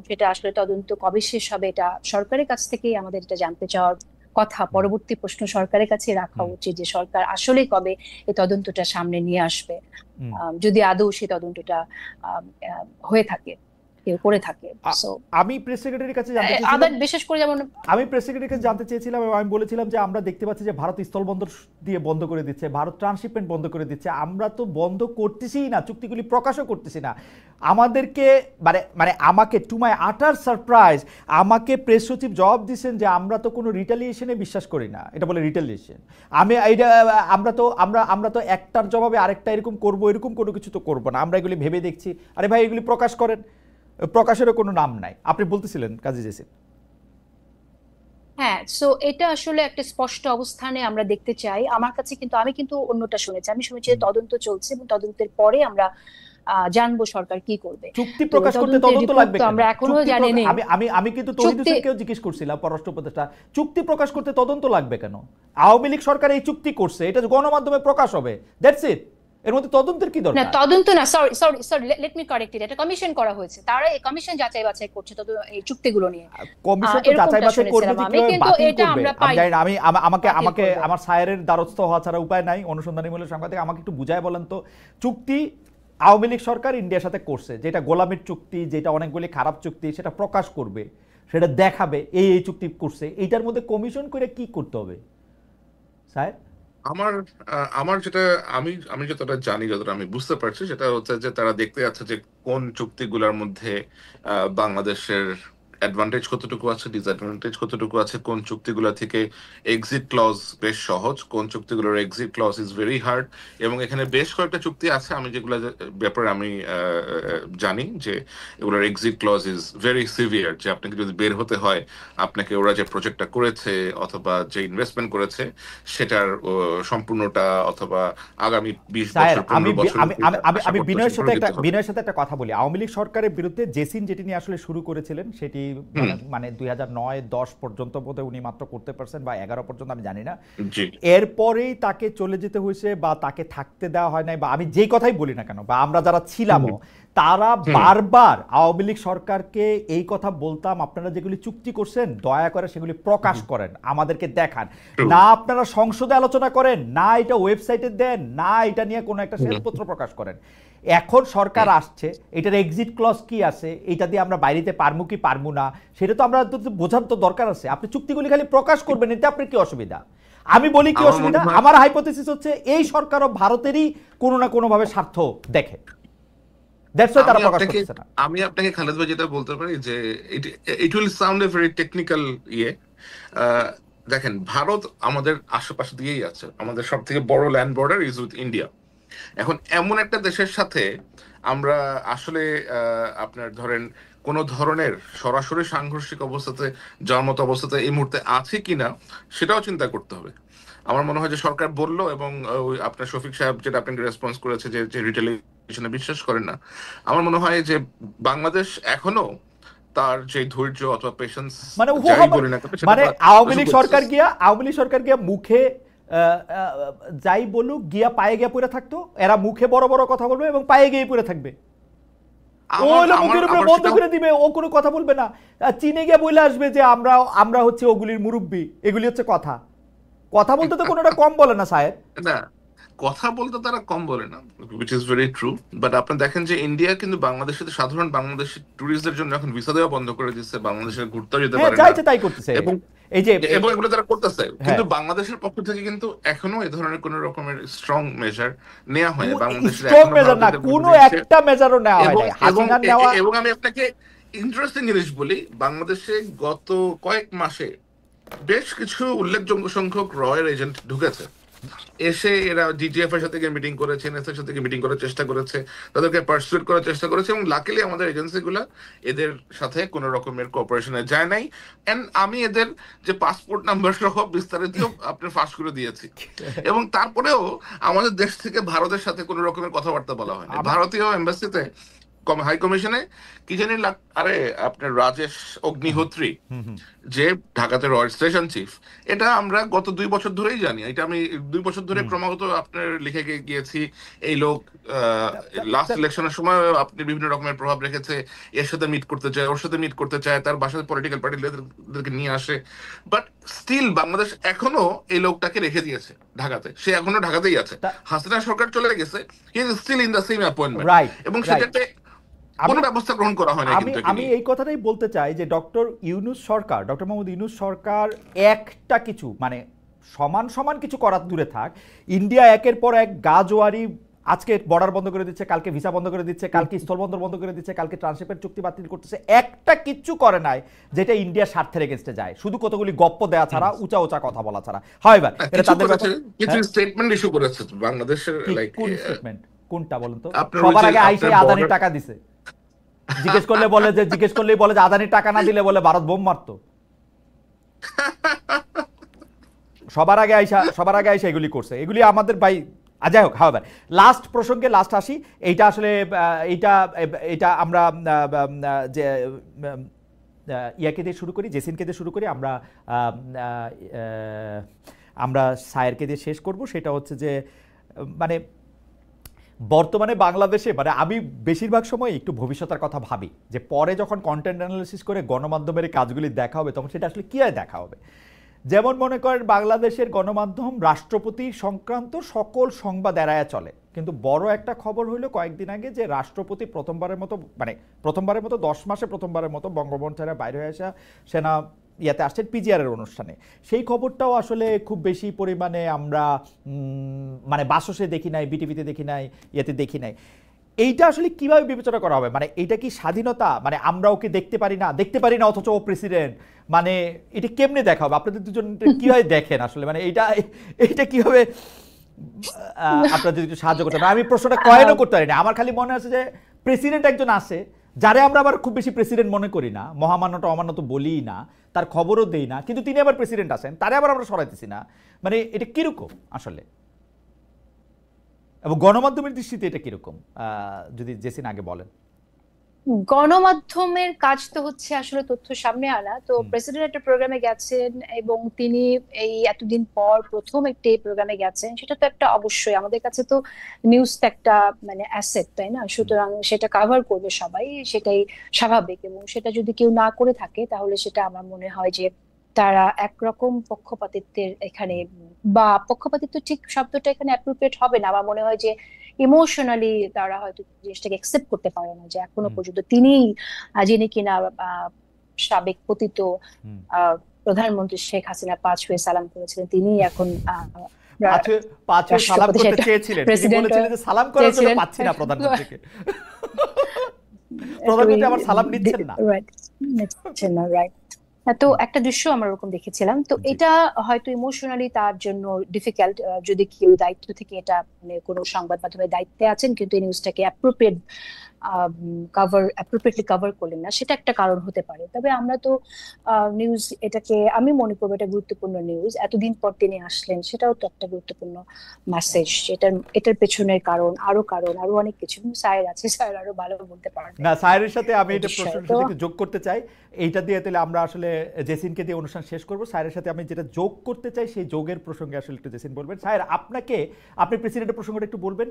সেটা আসলে তদন্ত কবে শেষ হবে এটা সরকারের কাছ থেকেই আমাদের এটা জানতে চাওয়ার কথা। পরবর্তী প্রশ্ন সরকারের কাছে রাখা উচিত যে সরকার আসলে কবে এই তদন্তটা সামনে নিয়ে আসবে, যদি আদৌ সেই তদন্তটা হয়ে থাকে, কেউ করে থাকে। আমি প্রেস সেক্রেটারির কাছে জানতে চেয়েছিলাম, বিশেষ করে যেমন আমি প্রেস সেক্রেটারির কাছে জানতে চেয়েছিলাম এবং আমি বলেছিলাম যে আমরা দেখতে পাচ্ছি যে ভারত স্থলবন্দর দিয়ে বন্ধ করে দিচ্ছে, ভারত ট্রান্সশিপমেন্ট বন্ধ করে দিচ্ছে, আমরা তো বন্ধ করতেছিই না, চুক্তিগুলি প্রকাশও করতেছি না। আমাদেরকে মানে আমাকে টু মাই আটার সারপ্রাইজ আমাকে প্রেস সচিব জবাব দিচ্ছেন যে আমরা তো কোনো রিটালিয়েশনে বিশ্বাস করি না, এটা বলে রিটালিয়েশন। আমি এটা আমরা তো একটার জবাবে আরেকটা এরকম করবো, এরকম কোনো কিছু তো করবো না, আমরা এগুলি ভেবে দেখছি। আরে ভাই এগুলি প্রকাশ করেন, প্রকাশেরও কোনো নাম নাই। আপনি বলতেছিলেন কাজী জেসিন। হ্যাঁ, সো এটা আসলে একটা স্পষ্ট অবস্থানে আমরা দেখতে চাই। আমার কাছে কিন্তু আমি কিন্তু অন্যটা শুনেছি, আমি শুনেছি তদন্ত চলছে এবং তদন্তের পরে আমরা জানবো সরকার কি করবে। চুক্তি প্রকাশ করতে তদন্ত লাগবে কেন? আমরা এখনো জানি না। আমি কিন্তু তৌহিদ হোসেনকেও জিজ্ঞেস করছিলাম, পররাষ্ট্র উপদেষ্টা, চুক্তি প্রকাশ করতে তদন্ত লাগবে কেন? আওয়ামী লীগ সরকার এই চুক্তি করছে, এটা গণমাধ্যমে প্রকাশ হবে, দ্যাটস ইট। এর মধ্যে তদন্তের কি দরকার? না, তদন্ত না, sorry let me correct it, এটা কমিশন করা হয়েছে, তারা এই কমিশন যাচাই বাছাই করছে তো এই চুক্তিগুলো নিয়ে। কমিশন তো যাচাই বাছাই করবে যে কিভাবে বাতিল করবে আমি জানি না। আমাকে আমার সায়েরের দ্বারস্থ হওয়া ছাড়া উপায় নাই, অনুসন্ধানীমূলক সাংবাদিক, আমাকে একটু বুঝায় বলেন তো, চুক্তি আওয়ামী লীগ সরকার ইন্ডিয়ার সাথে করছে, যেটা গোলামির চুক্তি, যেটা অনেকগুলি খারাপ চুক্তি, সেটা প্রকাশ করবে, সেটা দেখাবে এই চুক্তি করছে, এইটার মধ্যে কমিশন করে কি করতে হবে স্যার? আমার যেটা আমি যতটা জানি, যতটা আমি বুঝতে পারছি, সেটা হচ্ছে যে তারা দেখতে যাচ্ছে যে কোন চুক্তিগুলোর মধ্যে বাংলাদেশের অ্যাডভান্টেজ কতটুকু আছে, ডিসঅ্যাডভান্টেজ কতটুকু আছে, কোন চুক্তিগুলো থেকে এক্সিট ক্লজ বেশ সহজ, কোন চুক্তিগুলোর exit clause is very hard. এবং এখানে বেশ কয়েকটা চুক্তি আছে আমি যেগুলো ব্যাপারে আমি জানি যে এগুলোর exit clause is very severe, যে আপনাকে যদি বের হতে হয়, আপনাকে ওরা যে প্রজেক্টটা করেছে অথবা যে ইনভেস্টমেন্ট করেছে সেটার সম্পূর্ণটা অথবা আগামী 20 বছর 15 বছর। আমি বিনয়ের সাথে একটা কথা বলি। আওয়ামী লীগ সরকারের বিরুদ্ধে জেসিন যেটি নিয়ে আসলে শুরু করেছিলেন, সেটি মানে 2009-10 পর্যন্ত বোধহয় উনি মাত্র করতে পারছেন, বা 11 পর্যন্ত, আমি জানি না। এরপরেই তাকে চলে যেতে হয়েছে বা তাকে থাকতে দেওয়া হয় নাই, বা আমি যেই কথাই বলি না কেন, বা আমরা যারা ছিলামও তারা বারবার আওয়ামী লীগ সরকারকে এই কথা বলতাম, আপনারা যেগুলি চুক্তি করছেন দয়া করে সেগুলি প্রকাশ করেন, আমাদেরকে দেখান না। আপনারা সংসদে আলোচনা করেন না, এটা ওয়েবসাইটে দেন না, এটা নিয়ে কোনো একটা শ্বেতপত্র প্রকাশ করেন। এখন সরকার আসছে, এটার এক্সিট ক্লজ কি আছে, এটা দিয়ে আমরা বাইরেতে পারবো কি পারবো না, সেটা তো আমরা বোঝার তো দরকার আছে। আপনি চুক্তিগুলি খালি প্রকাশ করবেন, এতে আপনার কি অসুবিধা? আমি বলি কি অসুবিধা? আমার হাইপোথেসিস হচ্ছে এই সরকারও ভারতেরই কোনো না কোনো ভাবে স্বার্থ দেখে, আমি আপনাকে খালেদ ভাই যেটা বলতে পারি যে it will sound a very technical দেখেন, ভারত আমাদের আশেপাশে দিয়েই আছে, আমাদের সব থেকে বড় land border is with India. এখন এমন একটা দেশের সাথে আমরা আসলে আপনার ধরেন কোন ধরনের সরাসরি সাংঘর্ষিক অবস্থাতে, যার মতো অবস্থাতে এই মুহূর্তে আছে কিনা সেটাও চিন্তা করতে হবে। আমার মনে হয় যে সরকার বললো, এবং আপনার শফিক সাহেব যেটা আপনাকে রেসপন্স করেছে যে রিটেলিয়েশনে বিশ্বাস করেন না, আমার মনে হয় যে বাংলাদেশ এখনো তার যে ধৈর্য অথবা পেশেন্স, মানে আওয়ামী লীগ সরকার গিয়া মুখে যাই বলুক, গিয়া পায়ে গিয়া পড়ে থাকতো, এরা মুখে বড় বড় কথা বলবে এবং পায়ে গিয়ে পড়ে থাকবে, মুখের উপরে বন্ধ করে দিবে, ও কোনো কথা বলবে না। চীনে গিয়ে বলে আসবে যে আমরা হচ্ছে ওগুলির মুরব্বী, এগুলি হচ্ছে কথা বলতে তো কোনোটা কম বলে না সাহেব। না, কথা বলতে তারা কম বলে না, which is very true, but আপনি দেখেন যে ইন্ডিয়া কিন্তু বাংলাদেশের সাধারণ বাংলাদেশি ট্যুরিস্টদের জন্য এখন ভিসা দেওয়া বন্ধ করে দিচ্ছে, বাংলাদেশে ঘুরতে যেতে পারে না, তাই করতেছে, এবং এগুলো তারা করতেছে। কিন্তু বাংলাদেশের পক্ষ থেকে কিন্তু এখনো এই ধরনের কোন রকমের স্ট্রং মেজার নেওয়া হয় বাংলাদেশের, কোনো একটা মেজারও নেওয়া হয় না। এবং আমি আপনাকে ইন্টারেস্টিং জিনিস বলি, বাংলাদেশে গত কয়েক মাসে বেশ কিছু উল্লেখযোগ্য সংখ্যক রয়ের এজেন্ট ঢুকেছে, এসে এরা ডিজিএফ এর সাথে গিয়ে মিটিং করেছে, এনএসএ এর সাথে গিয়ে মিটিং করার চেষ্টা করেছে, তাদেরকে পারসুয়েট করার চেষ্টা করেছে, এবং লাকিলি আমাদের এজেন্সিগুলো এদের সাথে কোনো রকমের কোঅপারেশনে যায় নাই। এন্ড আমি এদের যে পাসপোর্ট নাম্বার সহ বিস্তারিত আপনার ফাঁস করে দিয়েছি, এবং তারপরেও আমাদের দেশ থেকে ভারতের সাথে কোনো রকমের কথাবার্তা বলা হয়নি। ভারতীয় এম্বাসিতে হাই কমিশনে কি জানি আরে আপনার রাজেশ অগ্নিহোত্রী যে ঢাকাতে রয়্যাল স্টেশন চিফ, এটা আমরা গত 2 বছর ধরেই জানি। এটা আমি 2 বছর ধরে ক্রমাগত আপনার লিখে গিয়েছি। এই লোক লাস্ট ইলেকশনের সময় আপনি বিভিন্ন রকমের প্রভাব রেখেছে, এর সাথে মিট করতে চায়, ওর সাথে মিট করতে চায়, তার বাসায় পলিটিক্যাল পার্টি লিডারদেরকে নিয়ে আসে, বাট স্টিল বাংলাদেশ এখনো এই লোকটাকে রেখে দিয়েছে ঢাকাতে। সে এখনো ঢাকাতেই আছে। হাসিনা সরকার চলে গেছে, he is still in the same appointment, এবং সেটাতে কোনো ব্যবস্থা গ্রহণ করা হয় না। আমি এই কথাটাই বলতে চাই যে ডক্টর মোহাম্মদ ইউনূস সরকার একটা কিছু মানে সমান কিছু করার দূরে থাক, ইন্ডিয়া একের পর এক গাজোয়ারি, আজকে বর্ডার বন্ধ করে দিচ্ছে, কালকে ভিসা বন্ধ করে দিচ্ছে, কালকে স্থলবন্দর বন্ধ করে দিচ্ছে, কালকে ট্রান্সশিপমেন্ট চুক্তি বাতিল করতেছে, একটা কিচ্ছু করে নাই যেটা ইন্ডিয়ার স্বার্থের এগেইনস্টে যায়, শুধু কতগুলি গপ্প দেয়া ছাড়া, উঁচা কথা বলা ছাড়া। হাউএভার এটা তাদের কিছু স্টেটমেন্ট ইস্যু করেছে বাংলাদেশের, লাইক কোন স্টেটমেন্ট, কোনটা বলুন তো? সবার আগে আইসে আদানির টাকা দিছে, জিজ্ঞেস করলেই বলে যে আদানির টাকা না দিলে বলে ভারত বোম মারতো। সবার আগে আইসা এগুলি করছে, এগুলি আমাদের ভাই। যাই হোক, হাওয়ার লাস্ট প্রসঙ্গে লাস্ট আসি। এইটা আসলে এইটা আমরা যে ইয়াকে দিয়ে শুরু করি, জেসিনকে দিয়ে শুরু করি, আমরা সায়েরকে দিয়ে শেষ করব। সেটা হচ্ছে যে মানে বর্তমানে বাংলাদেশে মানে আমি বেশিরভাগ সময় একটু ভবিষ্যতের কথা ভাবি, যে পরে যখন কন্টেন্ট অ্যানালিসিস করে গণমাধ্যমের কাজগুলি দেখা হবে তখন সেটা আসলে কীভাবে দেখা হবে। যেমন মনে করেন বাংলাদেশের গণমাধ্যম রাষ্ট্রপতি সংক্রান্ত সকল সংবাদ এড়ায়া চলে, কিন্তু বড় একটা খবর হইলো কয়েকদিন আগে যে রাষ্ট্রপতি প্রথমবারের মতো 10 মাসে প্রথমবারের মতো বঙ্গভবন ছেড়ে বাইরে হয়ে আসা সেনা ইয়াতে আসছেন পিজিআর এর অনুষ্ঠানে। সেই খবরটাও আসলে খুব বেশি পরিমাণে আমরা মানে বাসসে দেখি নাই, বিটিভিতে দেখি নাই, ইয়েতে দেখি নাই। এইটা আসলে কিভাবে বিবেচনা করা হবে? মানে এইটা কি স্বাধীনতা? মানে আমরা ওকে দেখতে পারি না অথচ ও প্রেসিডেন্ট, মানে এটা কেমনে দেখা হবে? আপনাদের দুজন কিভাবে দেখেন আসলে, মানে এইটা কিভাবে আপনারা যদি একটু সাহায্য করতে পারেন। আমি প্রশ্নটা কয়েনও করতে পারি না, আমার খালি মনে আছে যে প্রেসিডেন্ট একজন আছে যারে আমরা আবার খুব বেশি প্রেসিডেন্ট মনে করি না, মহামান্যটা অমান্য তো বলিই না, তার খবরও দেই না, কিন্তু তিনি আবার প্রেসিডেন্ট আছেন, তারে আবার আমরা সরাইতেছি না। মানে এটা কিরকম আসলে, এবং গণমাধ্যমের দৃষ্টিতে এটা কিরকম, যদি জেসিন আগে বলেন। গণমাধ্যমের কাজ তো হচ্ছে আসলে তথ্য সামনে আনা। তো প্রেসিডেন্ট একটা প্রোগ্রামে গেছেন এবং তিনি এই এতদিন পর প্রথম একটি প্রোগ্রামে গেছেন, সেটা তো একটা অবশ্যই আমাদের কাছে তো নিউজ তো একটা মানে অ্যাসেট, তাই না? সুতরাং সেটা কাভার করবে সবাই, সেটাই স্বাভাবিক। এবং সেটা যদি কেউ না করে থাকে তাহলে সেটা আমার মনে হয় যে তারা একরকম পক্ষপাতিত্বের এখানে, বা পক্ষপাতিত্ব ঠিক শব্দটা এখানে অ্যাপ্রোপ্রিয়েট হবে না, আমার মনে হয় যে ইমোশনালি তারা হয়তো জিনিসটাকে অ্যাকসেপ্ট করতে পারে না যে এখনো পর্যন্ত তিনি, যিনি কিনা সাবেক পতিত প্রধানমন্ত্রী শেখ হাসিনা 5 হয়ে সালাম করেছিলেন, তিনি এখন সালাম করতে চেয়েছিলেন, বলেছিলেন যে সালাম করার জন্য পাচ্ছি না প্রধানমন্ত্রীকে, প্রধানমন্ত্রী আমার সালাম নিচ্ছেন না, রাইট। তো একটা দৃশ্য আমরা ওরকম দেখেছিলাম। তো এটা হয়তো ইমোশনালি তার জন্য ডিফিকাল্ট, যদি কেউ দায়িত্ব থেকে এটা মানে কোনো সংবাদ মাধ্যমের দায়িত্বে আছেন কিন্তু এই নিউজটাকে অ্যাপ্রোপ্রিয়েটলি কভার করলেন না, সেটা একটা কারণ হতে পারে। তবে আমরা তো নিউজ, এটাকে আমি মনে করবো এটা গুরুত্বপূর্ণ নিউজ, এতদিন পর তিনি আসলেন, সেটাও তো একটা গুরুত্বপূর্ণ মেসেজ। এটার পেছনের কারণ আরো অনেক কিছু, স্যার আছে, স্যার আরো ভালো বলতে পারবেন। না, স্যারের সাথে আমি এটা প্রশ্নের সাথে একটু যোগ করতে চাই, এইটা দিয়ে তাহলে আমরা আসলে জেসিনকে দিয়ে অনুষ্ঠান শেষ করব। স্যারের সাথে আমি যেটা যোগ করতে চাই সেই যোগের প্রসঙ্গে আসলে একটু জেসিন বলবেন। স্যার, আপনি প্রেসিডেন্টের প্রসঙ্গটা একটু বলবেন,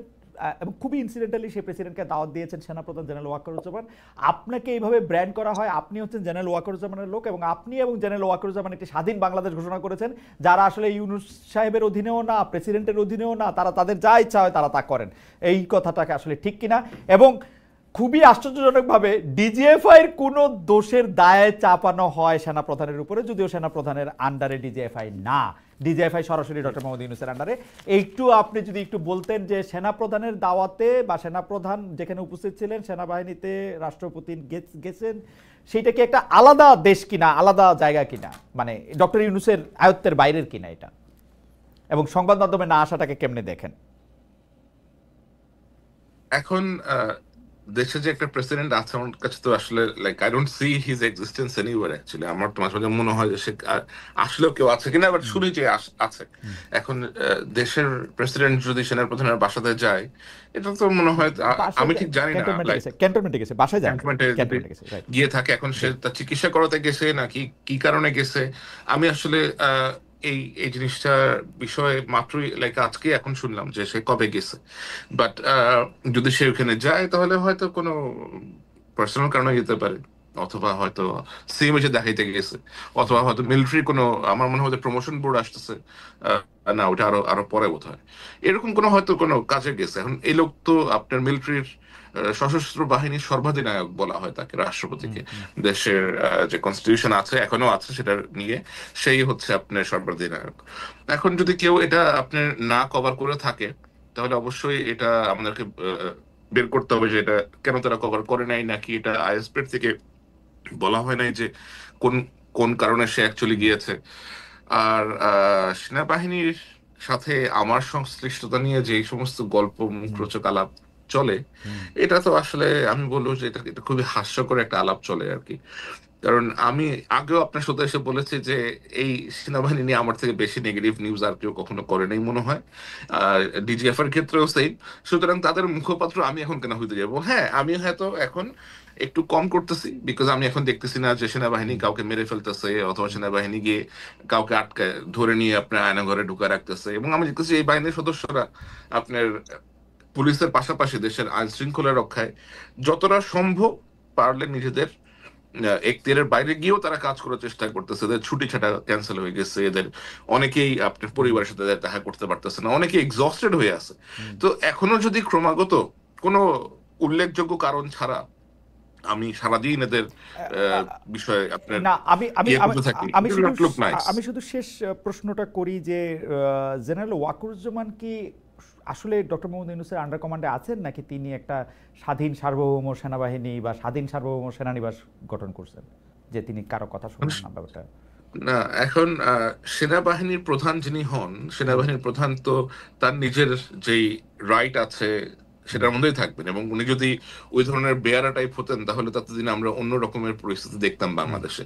এবং খুবই ইনসিডেন্টালি সেই প্রেসিডেন্টকে দাওয়াত দিয়েছেন সেনাপ্রধান জেনারেল ওয়াকারুজ্জামান। আপনাকে এইভাবে ব্র্যান্ড করা হয়, আপনি হচ্ছেন জেনারেল ওয়াকারুজ্জামানের লোক, এবং আপনি এবং জেনারেল ওয়াকারুজ্জামান একটি স্বাধীন বাংলাদেশ ঘোষণা করেছেন, যারা আসলে ইউনূস সাহেবের অধীনেও না, প্রেসিডেন্টের অধীনেও না, তারা তাদের যা ইচ্ছা হয় তারা তা করেন। এই কথাটাকে আসলে ঠিক কিনা? এবং খুবই আশ্চর্যজনকভাবে ডিজিএফআইয়ের কোনো দোষের দায়ে চাপানো হয় সেনাপ্রধানের উপরে, যদিও সেনাপ্রধানের আন্ডারে ডিজিএফআই না, ডিজিএফআই সরাসরি ডক্টর মোহাম্মদ ইউনূসের আন্ডারে। একটু আপনি যদি একটু বলতেন যে সেনাপ্রধানের দাওয়াতে বা সেনাপ্রধান যেখানে উপস্থিত ছিলেন, সেনাবাহিনীতে রাষ্ট্রপতি গেছেন, সেইটা কি একটা আলাদা দেশ কিনা, আলাদা জায়গা কিনা, মানে ডক্টর ইউনূসের আয়ত্তের বাইরের কিনা এটা? এবং সংবাদ মাধ্যমে না আসাটাকে কেমনে দেখেন? এখন দেশে যে একটা প্রেসিডেন্ট আছে আমার কাছে তো আসলে like I don't see his existence anywhere actually. আমার তো মাঝে মাঝে মনে হয় যে সে আসলেও কেউ আছে কিনা, বাট শুনি যে আছে। এখন দেশের প্রেসিডেন্ট যদি সেনার প্রধানের বাসাতে যায়, এটা তো মনে হয় আমি ঠিক জানি না, লাইক ক্যান্টনমেন্টে গেছে, বাসায় যান, ক্যান্টনমেন্টে যদি ক্যান্টনমেন্টে গেছে, রাইট। গিয়ে থাকে, এখন সে তার চিকিৎসা করাতে গেছে নাকি কি কারণে গেছে, আমি আসলে এই এই জিনিসটার বিষয়ে মাত্রই লাইক আজকে এখন শুনলাম যে সে কবে গেছে। বাট যদি সে ওখানে যায় তাহলে হয়তো কোনো পার্সোনাল কারণে যেতে পারে, অথবা হয়তো সিএম এসে দেখাইতে গেছে, অথবা হয়তো মিলিটারি কোনো, আমার মনে হয় প্রমোশন বোর্ড আসতেছে, না ওটা আরো আরো পরে বোধ হয়, এরকম কোনো হয়তো কোনো কাজে গেছে। এখন এই লোক তো আপনার মিলিটারির সশস্ত্র বাহিনীর সর্বাধিনায়ক বলা হয় তাকে, রাষ্ট্রপতিকে। দেশের যে কনস্টিটিউশন আছে এখনো আছে সেটা নিয়ে, সেই হচ্ছে আপনার সর্বাধিনায়ক। এখন যদি কেউ এটা আপনার না কভার করে থাকে, তাহলে অবশ্যই এটা আমাদেরকে বের করতে হবে যে এটা কেন তারা কভার করে নাই, নাকি এটা আইএসপি থেকে বলা হয় নাই যে কোন কোন কারণে সে অ্যাকচুয়ালি গিয়েছে। আর সেনাবাহিনীর সাথে আমার সংশ্লিষ্টতা নিয়ে যে সমস্ত গল্প মুখরোচক আলাপ চলে, এটা তো আসলে আমি বলবো যে এটা খুবই হাস্যকর একটা আলাপ চলে আর কি। কারণ আমি আগেও আপনার সাথে এসে বলেছি যে এই সেনাবাহিনী নিয়ে আমার থেকে বেশি নেগেটিভ নিউজ আর কেউ কখনো করে নাই মনে হয়। আর ডিজিএফ এর ক্ষেত্রেও সেম। সুতরাং তাদের মুখপাত্র আমি এখন কেন হইতে যাবো? হ্যাঁ, আমি হয়তো এখন একটু কম করতেছি, বিকজ আমি এখন দেখতেছি না যে সেনাবাহিনী কাউকে মেরে ফেলতেছে, অথবা সেনাবাহিনী গিয়ে কাউকে আটকায় ধরে নিয়ে আপনার আয়নাঘরে ঢুকা রাখতেছে। এবং আমি দেখতেছি এই বাহিনীর সদস্যরা আপনার পুলিশের পাশাপাশি দেশের আইন শৃঙ্খলা রক্ষায় যতটা সম্ভব পারলে নিজেদের এখতিয়ারের বাইরে গিয়েও তারা কাজ করার চেষ্টা করতেছে। এদের ছুটি ছাটা ক্যান্সেল হয়ে গেছে, এদের অনেকেই আপনার পরিবারের সাথে দেখা করতে পারতেছে না, অনেকে এক্সস্টেড হয়ে আছে। তো এখনো যদি ক্রমাগত কোনো উল্লেখযোগ্য কারণ ছাড়া আমি সারাদিন এদের বিষয়ে আপনার না, আমি আমি ইয়ে আমি করতে থাকি, আমি শুধু লুক নাইস। আমি শুধু শেষ প্রশ্নটা করি যে জেনারেল ওয়াকারুজ্জামান কি আসলে ডক্টর মোহাম্মদ ইউনূসের আন্ডার কমান্ডে আছেন, নাকি তিনি একটা স্বাধীন সার্বভৌম সেনাবাহিনী বা স্বাধীন সার্বভৌম সেনানিবাস গঠন করছেন, যে তিনি কারো কথা শুনবেন না ব্যাপারটা? না, এখন সেনাবাহিনীর প্রধান যিনি হন, সেনাবাহিনীর প্রধান তো তার নিজের যেই রাইট আছে সেটার মধ্যেই থাকবেন। এবং উনি যদি ওই ধরনের বেয়ারা টাইপ হতেন, তাহলে ততদিন আমরা অন্য রকমের পরিস্থিতি দেখতাম বাংলাদেশে।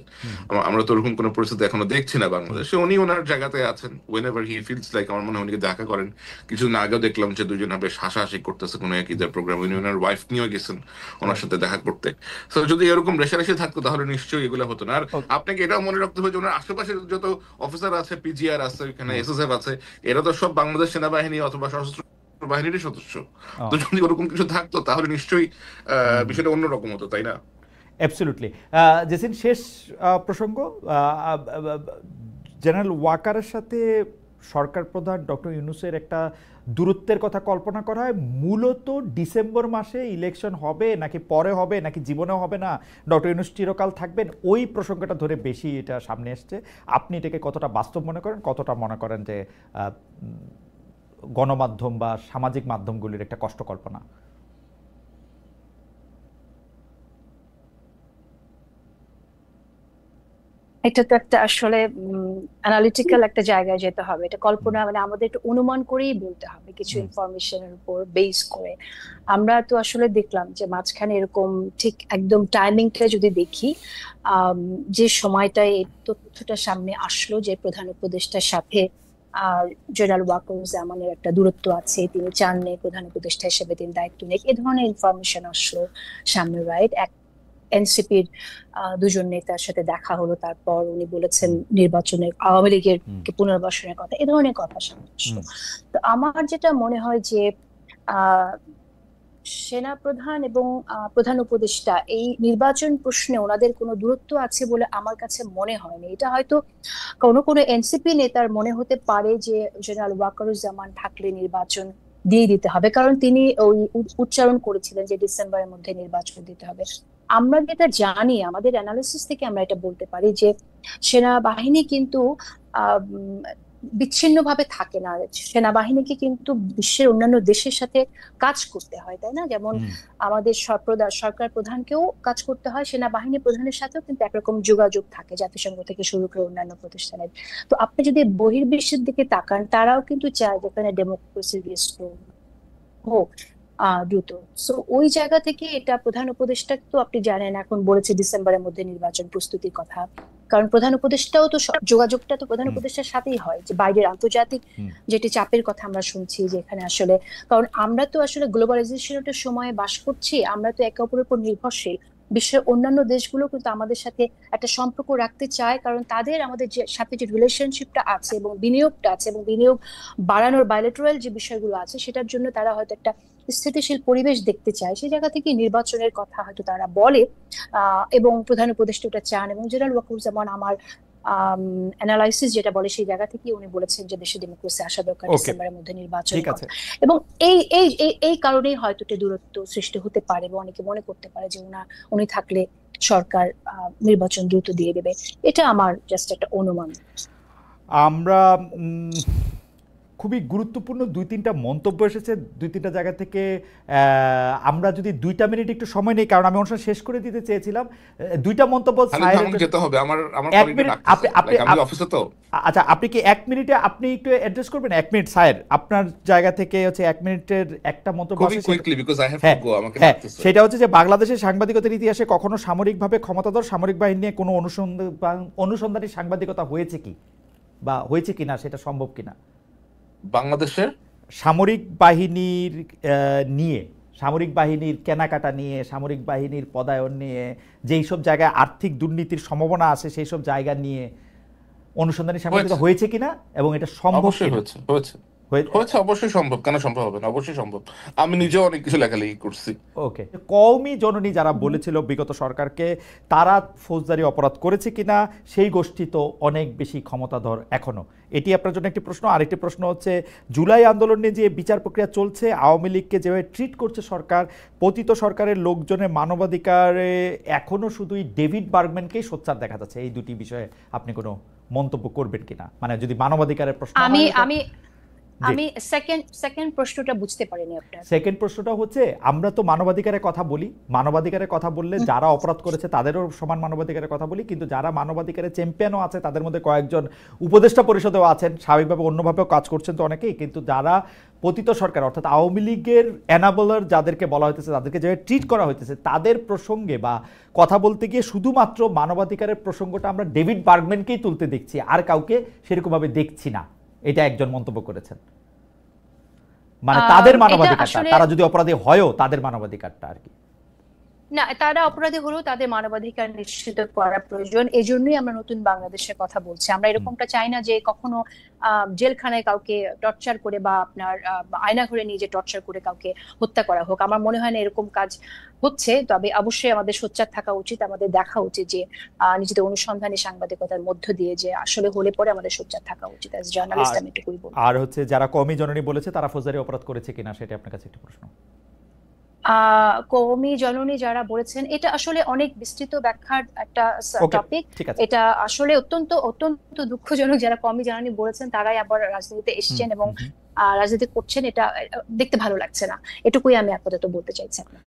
আমরা তো ওরকম কোনো পরিস্থিতি এখনো দেখছি না বাংলাদেশে। উনি ওনার জায়গাতে আছেন, whenever he feels like. আমার মনে হয় উনিকে দেখা করেন। কিছুদিন আগেও দেখলাম যে দুজন বেশ হাসাহাসি করতেছে কোনো এক ঈদের প্রোগ্রাম, উনি ওনার ওয়াইফ নিয়েও গেছেন ওনার সাথে দেখা করতে। তো যদি এরকম রেশারেশি থাকতো তাহলে নিশ্চয়ই এগুলো হতো না। আর আপনাকে এটাও মনে রাখতে হবে যে ওনার আশেপাশে যত অফিসার আছে, পিজিআর আছে, এখানে এসএসএফ আছে, এরা তো সব বাংলাদেশ সেনাবাহিনী অথবা সশস্ত্র বাহিনীরই সদস্য। তো যদি ওরকম কিছু থাকতো তাহলে নিশ্চয়ই বিষয়টা অন্যরকম হতো, তাই না? অ্যাবসলিউটলি। জেসিন, শেষ প্রসঙ্গ, জেনারেল ওয়াকারের সাথে সরকার প্রধান ডক্টর ইউনূসের একটা দূরত্বের কথা কল্পনা করা হয়, মূলত ডিসেম্বর মাসে ইলেকশন হবে নাকি পরে হবে, নাকি জীবনেও হবে না, ডক্টর ইউনূস চিরকাল থাকবেন, ওই প্রসঙ্গটা ধরে বেশি এটা সামনে এসছে। আপনি এটাকে কতটা বাস্তব মনে করেন, কতটা মনে করেন যে গণমাধ্যম বা সামাজিক মাধ্যমগুলির একটা কষ্ট কল্পনা? এটা তো একটা আসলে অ্যানালিটিক্যাল একটা জায়গায় যেতে হবে। এটা কল্পনা মানে আমাদের একটু অনুমান করেই বলতে হবে, কিছু ইনফরমেশনের উপর বেস করে। আমরা তো আসলে দেখলাম যে মাঝখানে এরকম ঠিক একদম টাইমিংটা যদি দেখি, যে সময়টায় এই তথ্যটা সামনে আসলো যে প্রধান উপদেষ্টার সাথে জেনারেল ওয়াকারুজ্জামানের একটা দূরত্ব আছে, তিনি চান না প্রধান উপদেষ্টা হিসেবে তিনি দায়িত্ব নেই, এই ধরনের ইনফরমেশন আসলো সামনে, রাইট? এনসিপির দুজন নেতার সাথে দেখা হলো, তারপর উনি বলেছেন নির্বাচনের আওয়ামী লীগের পুনর্বাসনের কথা, এ ধরনের কথা সামনে আসলো। তো আমার যেটা মনে হয় যে সেনা প্রধান এবং প্রধান উপদেষ্টা এই নির্বাচন প্রশ্নে ওনাদের কোনো দূরত্ব আছে বলে আমার কাছে মনে হয়নি। এটা হয়তো কোনো কোনো এনসিপি নেতার মনে হতে পারে যে জেনারেল ওয়াকারুজ্জামান থাকলে নির্বাচন দিয়ে দিতে হবে, কারণ তিনি ওই উচ্চারণ করেছিলেন যে ডিসেম্বরের মধ্যে নির্বাচন দিতে হবে। আমরা যেটা জানি, আমাদের অ্যানালিসিস থেকে আমরা এটা বলতে পারি যে সেনাবাহিনী কিন্তু বিচ্ছিন্নভাবে থাকে না। সেনাবাহিনীকে কিন্তু বিশ্বের অন্যান্য দেশের সাথে কাজ করতে হয়, তাই না? যেমন আমাদের সরকার প্রধানকেও কাজ করতে হয়, সেনাবাহিনী প্রধানের সাথেও কিন্তু একরকম যোগাযোগ থাকে জাতিসংঘ থেকে শুরু করে অন্যান্য প্রতিষ্ঠানের। তো আপনি যদি বহির্বিশ্বের দিকে তাকান, তারাও কিন্তু চায় যেখানে ডেমোক্রেসি রিস্টোর হোক দ্রুত। সো ওই জায়গা থেকে এটা প্রধান উপদেষ্টা তো আপনি জানেন এখন বলেছে ডিসেম্বরের মধ্যে নির্বাচন প্রস্তুতির কথা। কারণ প্রধান উপদেষ্টাও তো যোগাযোগটা তো প্রধান উপদেষ্টার সাথেই হয়, যে বাইরের আন্তর্জাতিক যেটি চাপের কথা আমরা শুনছি যে এখানে আসলে, কারণ আমরা তো আসলে গ্লোবালাইজেশনের সময়ে বাস করছি, আমরা তো একে অপরের উপর নির্ভরশীল। বিশ্বের অন্যান্য দেশগুলো কিন্তু আমাদের সাথে একটা সম্পর্ক রাখতে চায়, কারণ তাদের আমাদের যে সাথে যে রিলেশনশিপটা আছে এবং বিনিয়োগটা আছে এবং বিনিয়োগ বাড়ানোর বায়োলেটারাল যে বিষয়গুলো আছে সেটার জন্য তারা হয়তো একটা স্থিতিশীল পরিবেশ দেখতে চায়। সেই জায়গা থেকে নির্বাচনের কথা হয়তো তারা বলে, এবং প্রধান উপদেষ্টা ওটা চান, এবং জেনারেল ওয়াকারুজ্জামান আমার অ্যানালাইসিস যেটা বলে সেই জায়গা থেকে উনি বলেছেন যে দেশে ডেমোক্রেসি আসা দরকার, ডিসেম্বরের মধ্যে নির্বাচন কথা। এবং এই এই এই কারণেই হয়তো একটা দূরত্ব সৃষ্টি হতে পারে, এবং অনেকে মনে করতে পারে যে উনি থাকলে সরকার নির্বাচন দ্রুত দিয়ে দেবে। এটা আমার জাস্ট একটা অনুমান। আমরা খুবই গুরুত্বপূর্ণ 2-3টা মন্তব্য এসেছে 2-3টা জায়গা থেকে। আমরা যদি 2টা মিনিট একটু সময় নেই, কারণ আমি অনুষ্ঠান শেষ করে দিতে চেয়েছিলাম। 2টা মন্তব্য যেতে হবে আমার আপনি অফিসে তো। আচ্ছা, আপনি কি 1 মিনিটে আপনি একটু অ্যাড্রেস করবেন? 1 মিনিট স্যার, আপনার জায়গা থেকে হচ্ছে 1 মিনিটের একটা মন্তব্য। সেটা হচ্ছে যে বাংলাদেশের সাংবাদিকতার ইতিহাসে কখনো সামরিকভাবে ক্ষমতাধর সামরিক বাহিনী নিয়ে কোনো অনুসন্ধানী সাংবাদিকতা হয়েছে কি, বা হয়েছে কিনা, সেটা সম্ভব কিনা? বাংলাদেশের সামরিক বাহিনীর নিয়ে, সামরিক বাহিনীর কেনাকাটা নিয়ে, সামরিক বাহিনীর পদায়ন নিয়ে, যেই সব জায়গায় আর্থিক দুর্নীতির সম্ভাবনা আছে সেই সব জায়গা নিয়ে অনুসন্ধানী সাংবাদিকতা হয়েছে কিনা, এবং এটা সম্ভব হয়েছে অবশ্যই সম্ভব, কেন সম্ভব হবে না? অবশ্যই সম্ভব। আমি নিজেও অনেক কিছু লেখালেখি করছি। ওকে, কওমি জননী যারা বলেছিল বিগত সরকারকে, তারা ফৌজদারি অপরাধ করেছে কিনা, সেই গোষ্ঠী তো অনেক বেশি ক্ষমতাধর এখনো। এটি আপনার জন্য একটি প্রশ্ন। আরেকটি প্রশ্ন হচ্ছে, জুলাই আন্দোলন নিয়ে যে বিচার প্রক্রিয়া চলছে, আওয়ামী লীগকে যেভাবে ট্রিট করছে সরকার, পতিত সরকারের লোকজনের মানবাধিকারে এখনো শুধুই ডেভিড বার্গম্যানকেই সোচ্চার দেখা যাচ্ছে। এই দুটি বিষয়ে আপনি কোনো মন্তব্য করবেন কিনা? মানে যদি মানবাধিকারের প্রশ্ন, আমি সেকেন্ড প্রশ্নটা বুঝতে পারিনি আপনার। সেকেন্ড প্রশ্নটা হচ্ছে, আমরা তো মানবাধিকারের কথা বলি, মানবাধিকারের কথা বললে যারা অপরাধ করেছে তাদেরও সমান মানবাধিকারের কথা বলি, কিন্তু যারা মানবাধিকারের চ্যাম্পিয়নও আছে তাদের মধ্যে কয়েকজন উপদেষ্টা পরিষদেও আছেন, স্বাভাবিকভাবে অন্যভাবেও কাজ করছেন তো অনেকেই, কিন্তু যারা পতিত সরকার অর্থাৎ আওয়ামী লীগের এনাবলার যাদেরকে বলা হইতেছে, তাদেরকে যেভাবে ট্রিট করা হইতেছে, তাদের প্রসঙ্গে বা কথা বলতে গিয়ে শুধুমাত্র মানবাধিকারের প্রসঙ্গটা আমরা ডেভিড বার্গম্যানকেই তুলতে দেখছি, আর কাউকে সেরকমভাবে দেখছি না। এটা একজন মন্তব্য করেছেন। মানে তাদের মানবাধিকারটা, তারা যদি অপরাধী হয়ও তাদের মানবাধিকারটা আর কি না, তারা অপরাধী হলেও তাদের মানবাধিকার নিশ্চিত করা প্রয়োজন। এই জন্যই আমরা নতুন বাংলাদেশের কথা বলছি। আমরা এরকমটা চাই না যে কখনো জেলখানায় কাউকে টর্চার করে বা আপনার আয়না ঘরে নিয়ে যে টর্চার করে কাউকে হত্যা করা হোক। আমার মনে হয় না এরকম কাজ হচ্ছে। তবে অবশ্যই আমাদের সোচ্চার থাকা উচিত, আমাদের দেখা উচিত যে নিজেদের অনুসন্ধানী সাংবাদিকতার মধ্য দিয়ে যে আসলে হলে পরে আমাদের সোচ্চার থাকা উচিত অ্যাজ জার্নালিস্ট। আমি এটুকুই বলবো। আর হচ্ছে যারা কওমি জননী বলেছে তারা ফৌজদারি অপরাধ করেছে কিনা, সেটা আপনার কাছে একটু প্রশ্ন। কওমি জননী যারা বলেছেন, এটা আসলে অনেক বিস্তৃত ব্যাখ্যার একটা টপিক। এটা আসলে অত্যন্ত অত্যন্ত দুঃখজনক, যারা কওমি জননী বলেছেন তারাই আবার রাজনীতিতে এসছেন এবং রাজনীতি করছেন। এটা দেখতে ভালো লাগছে না। এটুকুই আমি আপাতত বলতে চাইছি।